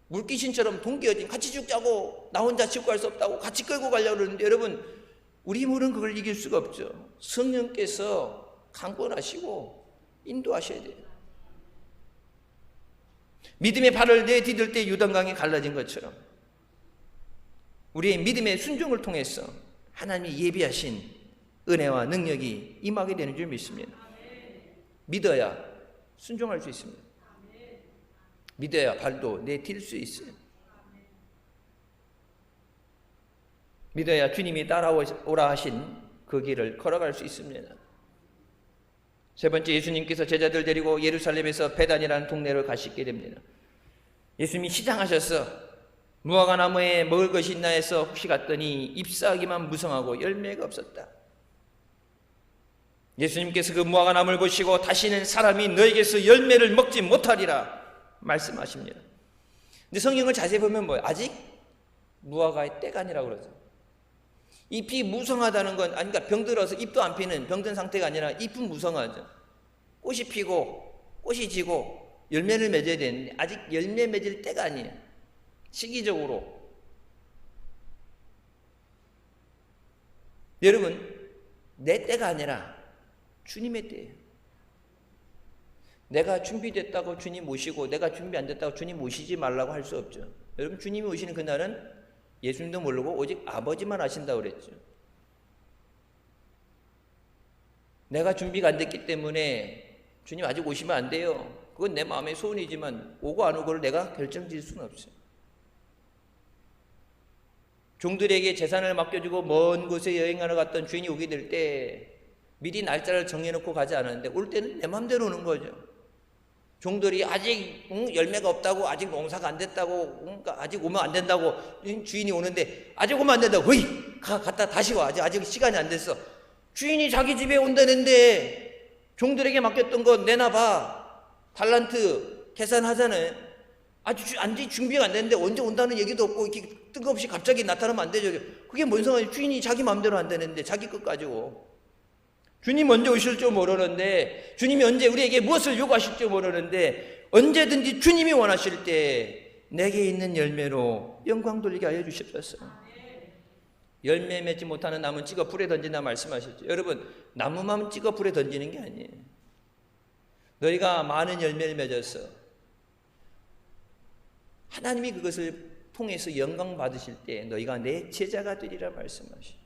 물귀신처럼 동기어진 같이 죽자고 나 혼자 지고 갈 수 없다고 같이 끌고 가려고 그러는데 여러분 우리 힘으로는 그걸 이길 수가 없죠. 성령께서 강권하시고 인도하셔야 돼요. 믿음의 발을 내디딜 때 요단강이 갈라진 것처럼 우리의 믿음의 순종을 통해서 하나님이 예비하신 은혜와 능력이 임하게 되는 줄 믿습니다. 믿어야 순종할 수 있습니다. 믿어야 발도 내딜 수 있어요. 믿어야 주님이 따라오라 하신 그 길을 걸어갈 수 있습니다. 세 번째, 예수님께서 제자들 데리고 예루살렘에서 베단이라는 동네를 가시게 됩니다. 예수님이 시장하셔서 무화과 나무에 먹을 것이 있나 해서 혹시 갔더니 잎사귀만 무성하고 열매가 없었다. 예수님께서 그 무화과 나무를 보시고 다시는 사람이 너에게서 열매를 먹지 못하리라 말씀하십니다. 근데 성경을 자세히 보면 뭐예요? 아직 무화과의 때가 아니라고 그러죠. 잎이 무성하다는 건 아니 그러니까 병들어서 잎도 안 피는 병든 상태가 아니라 잎은 무성하죠. 꽃이 피고 꽃이 지고 열매를 맺어야 되는데 아직 열매 맺을 때가 아니에요. 시기적으로. 여러분, 내 때가 아니라 주님의 때예요. 내가 준비됐다고 주님 모시고 내가 준비 안 됐다고 주님 모시지 말라고 할 수 없죠. 여러분, 주님이 오시는 그날은 예수님도 모르고 오직 아버지만 아신다고 그랬죠. 내가 준비가 안 됐기 때문에 주님 아직 오시면 안 돼요. 그건 내 마음의 소원이지만 오고 안 오고를 내가 결정질 수는 없어요. 종들에게 재산을 맡겨주고 먼 곳에 여행하러 갔던 주인이 오게 될 때 미리 날짜를 정해놓고 가지 않았는데 올 때는 내 마음대로 오는 거죠. 종들이 아직 열매가 없다고 아직 농사가 안 됐다고 그러니까 아직 오면 안 된다고 주인이 오는데 아직 오면 안 된다고 거의 갔다 다시 와 아직 시간이 안 됐어. 주인이 자기 집에 온다는데 종들에게 맡겼던 거 내놔봐 달란트 계산하잖아요. 아직 준비가 안 됐는데 언제 온다는 얘기도 없고 이렇게 뜬금없이 갑자기 나타나면 안 되죠. 그게 뭔 상관이에요. 주인이 자기 마음대로 한다는데 자기 것 가지고 주님 언제 오실 줄 모르는데 주님이 언제 우리에게 무엇을 요구하실 줄 모르는데 언제든지 주님이 원하실 때 내게 있는 열매로 영광 돌리게 하여 주십소서. 열매 맺지 못하는 나무는 찍어 불에 던진다 말씀하셨죠. 여러분, 나무만 찍어 불에 던지는 게 아니에요. 너희가 많은 열매를 맺어서 하나님이 그것을 통해서 영광 받으실 때 너희가 내 제자가 되리라 말씀하시죠.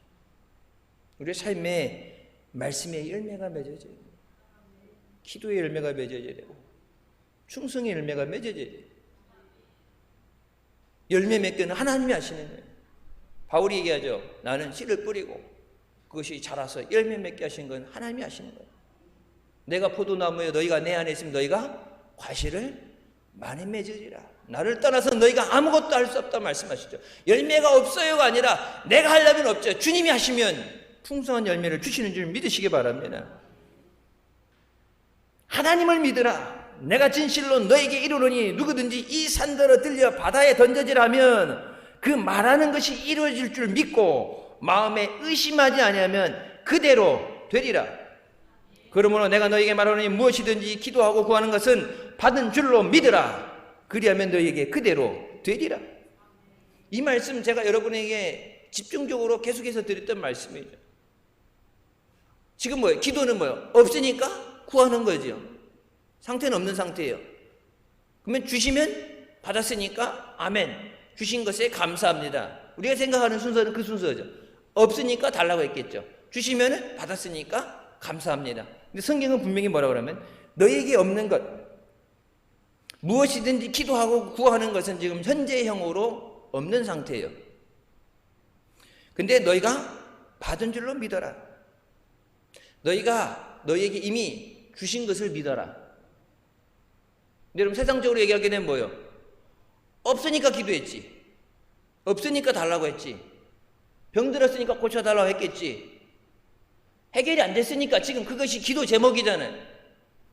우리의 삶에 말씀의 열매가 맺어져야 돼요. 기도의 열매가 맺어져야 되고 충성의 열매가 맺어져야 돼요. 열매 맺기는 하나님이 하시는 거예요. 바울이 얘기하죠. 나는 씨를 뿌리고 그것이 자라서 열매 맺게 하신 건 하나님이 하시는 거예요. 내가 포도나무에 너희가 내 안에 있으면 너희가 과실을 많이 맺으리라. 나를 떠나서 너희가 아무것도 할 수 없다 말씀하시죠. 열매가 없어요가 아니라 내가 하려면 없죠. 주님이 하시면 풍성한 열매를 주시는 줄 믿으시기 바랍니다. 하나님을 믿으라. 내가 진실로 너에게 이르노니 누구든지 이 산더러 들려 바다에 던져지라면 그 말하는 것이 이루어질 줄 믿고 마음에 의심하지 아니하면 그대로 되리라. 그러므로 내가 너에게 말하노니 무엇이든지 기도하고 구하는 것은 받은 줄로 믿으라. 그리하면 너에게 그대로 되리라. 이 말씀 제가 여러분에게 집중적으로 계속해서 드렸던 말씀이죠. 지금 뭐예요? 기도는 뭐예요? 없으니까 구하는 거죠. 상태는 없는 상태예요. 그러면 주시면 받았으니까 아멘. 주신 것에 감사합니다. 우리가 생각하는 순서는 그 순서죠. 없으니까 달라고 했겠죠. 주시면 받았으니까 감사합니다. 근데 성경은 분명히 뭐라고 하면 너에게 없는 것 무엇이든지 기도하고 구하는 것은 지금 현재형으로 없는 상태예요. 근데 너희가 받은 줄로 믿어라. 너희가 너희에게 이미 주신 것을 믿어라. 여러분, 세상적으로 얘기하게 되면 뭐예요? 없으니까 기도했지. 없으니까 달라고 했지. 병들었으니까 고쳐달라고 했겠지. 해결이 안 됐으니까 지금 그것이 기도 제목이잖아요.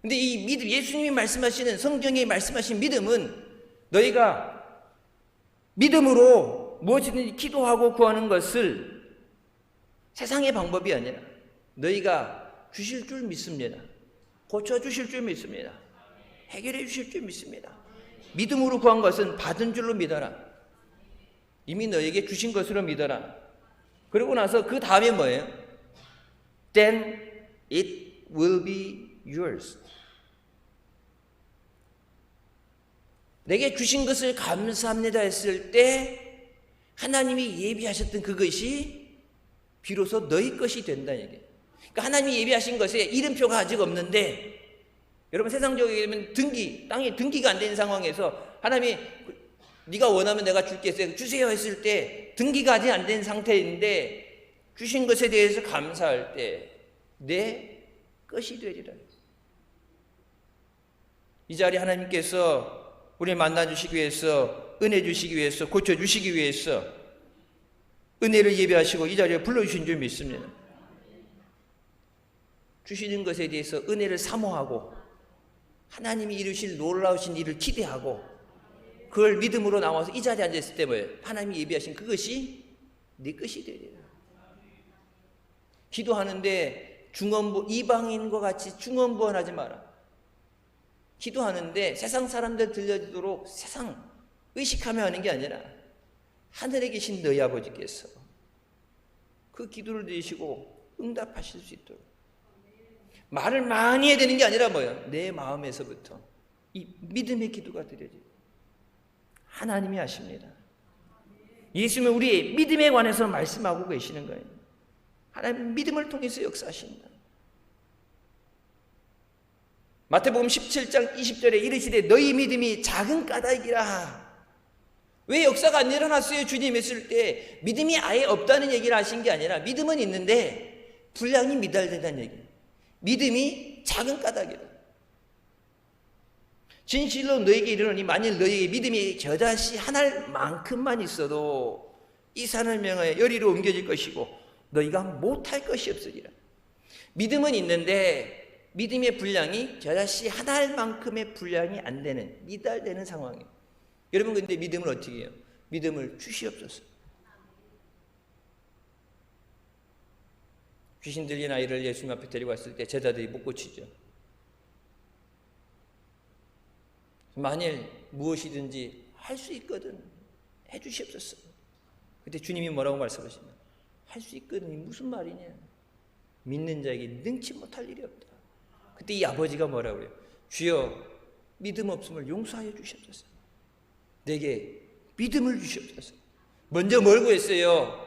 근데 이 믿음, 예수님이 말씀하시는, 성경이 말씀하신 믿음은 너희가 믿음으로 무엇이든지 기도하고 구하는 것을 세상의 방법이 아니라 너희가 주실 줄 믿습니다. 고쳐주실 줄 믿습니다. 해결해 주실 줄 믿습니다. 믿음으로 구한 것은 받은 줄로 믿어라. 이미 너에게 주신 것으로 믿어라. 그러고 나서 그 다음에 뭐예요? Then it will be yours. 내게 주신 것을 감사합니다 했을 때 하나님이 예비하셨던 그것이 비로소 너희 것이 된다는 얘기예요. 그러니까 하나님이 예비하신 것에 이름표가 아직 없는데, 여러분 세상적으로 얘기하면 땅에 등기가 안 된 상황에서 하나님이 네가 원하면 내가 줄게 주세요 했을 때 등기가 아직 안 된 상태인데 주신 것에 대해서 감사할 때 내 것이 되리라. 이 자리에 하나님께서 우리를 만나주시기 위해서, 은혜 주시기 위해서, 고쳐주시기 위해서 은혜를 예비하시고 이 자리에 불러주신 줄 믿습니다. 주시는 것에 대해서 은혜를 사모하고 하나님이 이루실 놀라우신 일을 기대하고 그걸 믿음으로 나와서 이 자리에 앉았을 때 뭐예요? 하나님이 예비하신 그것이 네 것이 되리라. 기도하는데 이방인과 같이 중언부언하지 마라. 기도하는데 세상 사람들 들려주도록 세상 의식하며 하는 게 아니라 하늘에 계신 너희 아버지께서 그 기도를 들으시고 응답하실 수 있도록 말을 많이 해야 되는 게 아니라 뭐예요? 내 마음에서부터 이 믿음의 기도가 드려지고 하나님이 하십니다. 예수님은 우리의 믿음에 관해서 말씀하고 계시는 거예요. 하나님은 믿음을 통해서 역사하신다. 마태복음 17장 20절에 이르시되 너희 믿음이 작은 까닭이라. 왜 역사가 안 일어났어요? 주님 했을 때 믿음이 아예 없다는 얘기를 하신 게 아니라 믿음은 있는데 분량이 미달되다는 얘기예요. 믿음이 작은 까닭이라. 진실로 너에게 이르노니 만일 너에게 믿음이 저다시 하나만큼만 있어도 이 산을 명하여 여리로 옮겨질 것이고 너희가 못할 것이 없으리라. 믿음은 있는데 믿음의 분량이 저다시 하나만큼의 분량이 안 되는, 미달되는 상황이에요. 여러분, 근데 믿음을 어떻게 해요? 믿음을 주시옵소서. 귀신 들린 아이를 예수님 앞에 데리고 왔을 때 제자들이 못 고치죠. 만일 무엇이든지 할 수 있거든 해 주시옵소서. 그때 주님이 뭐라고 말씀하시냐? 할 수 있거든이 무슨 말이냐? 믿는 자에게 능치 못할 일이 없다. 그때 이 아버지가 뭐라고 그래요? 주여 믿음 없음을 용서하여 주시옵소서. 내게 믿음을 주시옵소서. 먼저 뭘 구했어요?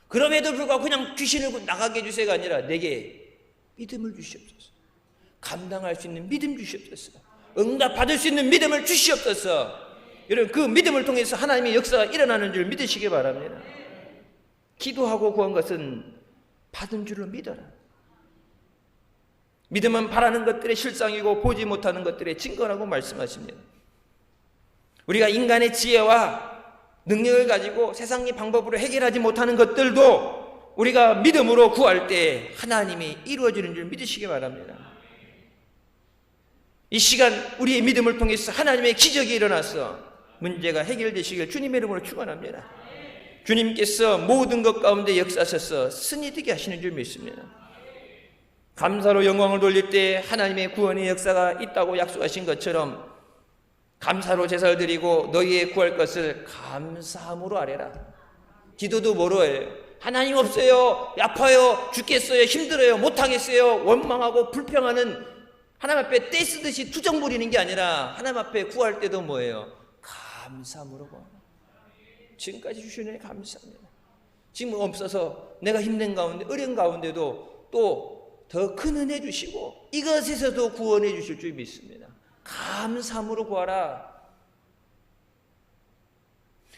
그럼에도 불구하고 그냥 귀신을 나가게 해주세요가 아니라 내게 믿음을 주시옵소서. 감당할 수 있는 믿음 주시옵소서. 응답받을 수 있는 믿음을 주시옵소서. 여러분, 그 믿음을 통해서 하나님의 역사가 일어나는 줄 믿으시기 바랍니다. 기도하고 구한 것은 받은 줄로 믿어라. 믿음은 바라는 것들의 실상이고 보지 못하는 것들의 증거라고 말씀하십니다. 우리가 인간의 지혜와 능력을 가지고 세상의 방법으로 해결하지 못하는 것들도 우리가 믿음으로 구할 때 하나님이 이루어지는 줄 믿으시기 바랍니다. 이 시간 우리의 믿음을 통해서 하나님의 기적이 일어나서 문제가 해결되시길 주님의 이름으로 축원합니다. 주님께서 모든 것 가운데 역사하셔서 승리 되게 하시는 줄 믿습니다. 감사로 영광을 돌릴 때 하나님의 구원의 역사가 있다고 약속하신 것처럼 감사로 제사를 드리고 너희의 구할 것을 감사함으로 아뢰라. 기도도 뭐로 해요? 하나님 없어요, 아파요, 죽겠어요, 힘들어요, 못하겠어요, 원망하고 불평하는 하나님 앞에 떼쓰듯이 투정 부리는 게 아니라 하나님 앞에 구할 때도 뭐예요? 감사함으로 구하라. 지금까지 주신 은혜 감사합니다. 지금 없어서 내가 힘든 가운데 어려운 가운데도 또 더 큰 은혜 주시고 이것에서도 구원해 주실 줄 믿습니다. 감사함으로 구하라.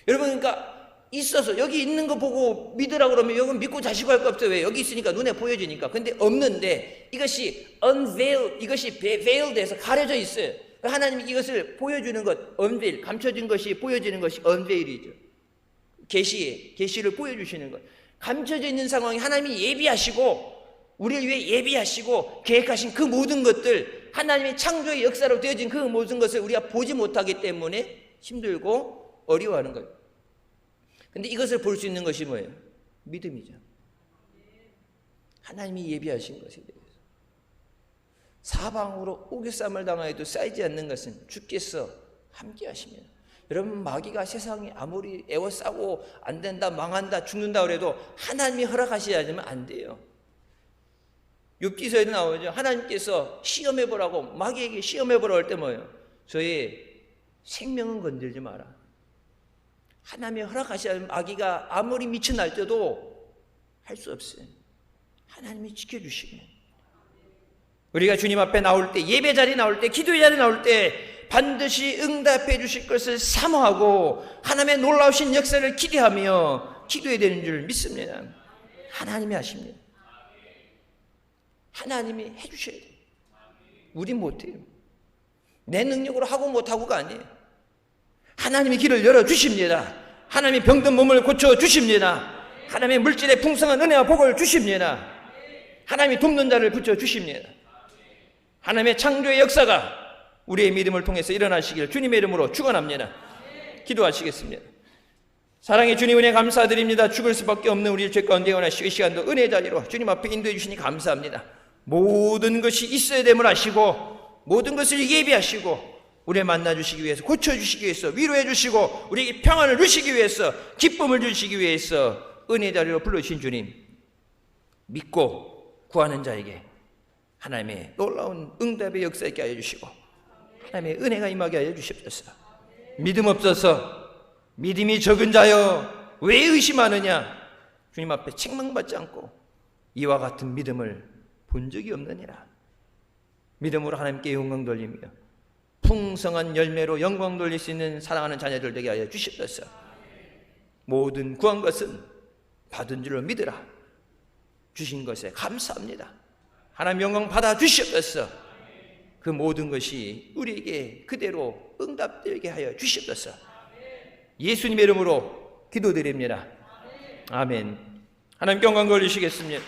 여러분, 그러니까 있어서 여기 있는 거 보고 믿으라고 그러면 여기 믿고 자시고 할 거 없어요. 왜? 여기 있으니까 눈에 보여지니까. 근데 없는데 이것이 unveil, 이것이 veiled해서 가려져 있어요. 하나님이 이것을 보여주는 것, unveil, 감춰진 것이 보여지는 것이 unveil이죠. 계시를 보여주시는 것. 감춰져 있는 상황이 하나님이 예비하시고 우리를 위해 예비하시고 계획하신 그 모든 것들, 하나님의 창조의 역사로 되어진 그 모든 것을 우리가 보지 못하기 때문에 힘들고 어려워하는 거예요. 근데 이것을 볼 수 있는 것이 뭐예요? 믿음이죠. 하나님이 예비하신 것에 대해서. 사방으로 오개쌈을 당하여도 쌓이지 않는 것은 주께서 함께 하시면. 여러분, 마귀가 세상에 아무리 애워싸고 안 된다, 망한다, 죽는다 그래도 하나님이 허락하시지 않으면 안 돼요. 욥기서에도 나오죠. 하나님께서 시험해보라고, 마귀에게 시험해보라고 할 때 뭐예요? 저의 생명은 건들지 마라. 하나님이 허락하시지 않으면 마귀가 아무리 미쳐 날때도 할 수 없어요. 하나님이 지켜주시면. 우리가 주님 앞에 나올 때, 예배 자리에 나올 때, 기도의 자리에 나올 때 반드시 응답해 주실 것을 사모하고 하나님의 놀라우신 역사를 기대하며 기도해야 되는 줄 믿습니다. 하나님이 하십니다. 하나님이 해주셔야 돼요. 우린 못해요. 내 능력으로 하고 못하고가 아니에요. 하나님이 길을 열어주십니다. 하나님이 병든 몸을 고쳐주십니다. 하나님의 물질의 풍성한 은혜와 복을 주십니다. 하나님이 돕는 자를 붙여주십니다. 하나님의 창조의 역사가 우리의 믿음을 통해서 일어나시기를 주님의 이름으로 축원합니다. 기도하시겠습니다. 사랑의 주님, 은혜 감사드립니다. 죽을 수밖에 없는 우리 죄 가운데 원하시고 이 시간도 은혜의 자리로 주님 앞에 인도해 주시니 감사합니다. 모든 것이 있어야 됨을 아시고 모든 것을 예비하시고 우리를 만나주시기 위해서, 고쳐주시기 위해서, 위로해 주시고 우리에게 평안을 주시기 위해서, 기쁨을 주시기 위해서 은혜의 자리로 불러주신 주님, 믿고 구하는 자에게 하나님의 놀라운 응답의 역사 있게 하여 주시고 하나님의 은혜가 임하게 하여 주시옵소서. 믿음 없어서 믿음이 적은 자여 왜 의심하느냐, 주님 앞에 책망받지 않고 이와 같은 믿음을 본 적이 없느니라. 믿음으로 하나님께 영광 돌리며 풍성한 열매로 영광 돌릴 수 있는 사랑하는 자녀들 되게 하여 주시옵소서. 모든 구한 것은 받은 줄로 믿으라. 주신 것에 감사합니다. 하나님 영광 받아 주시옵소서. 그 모든 것이 우리에게 그대로 응답되게 하여 주시옵소서. 예수님의 이름으로 기도드립니다. 아멘. 하나님 영광 돌리시겠습니다.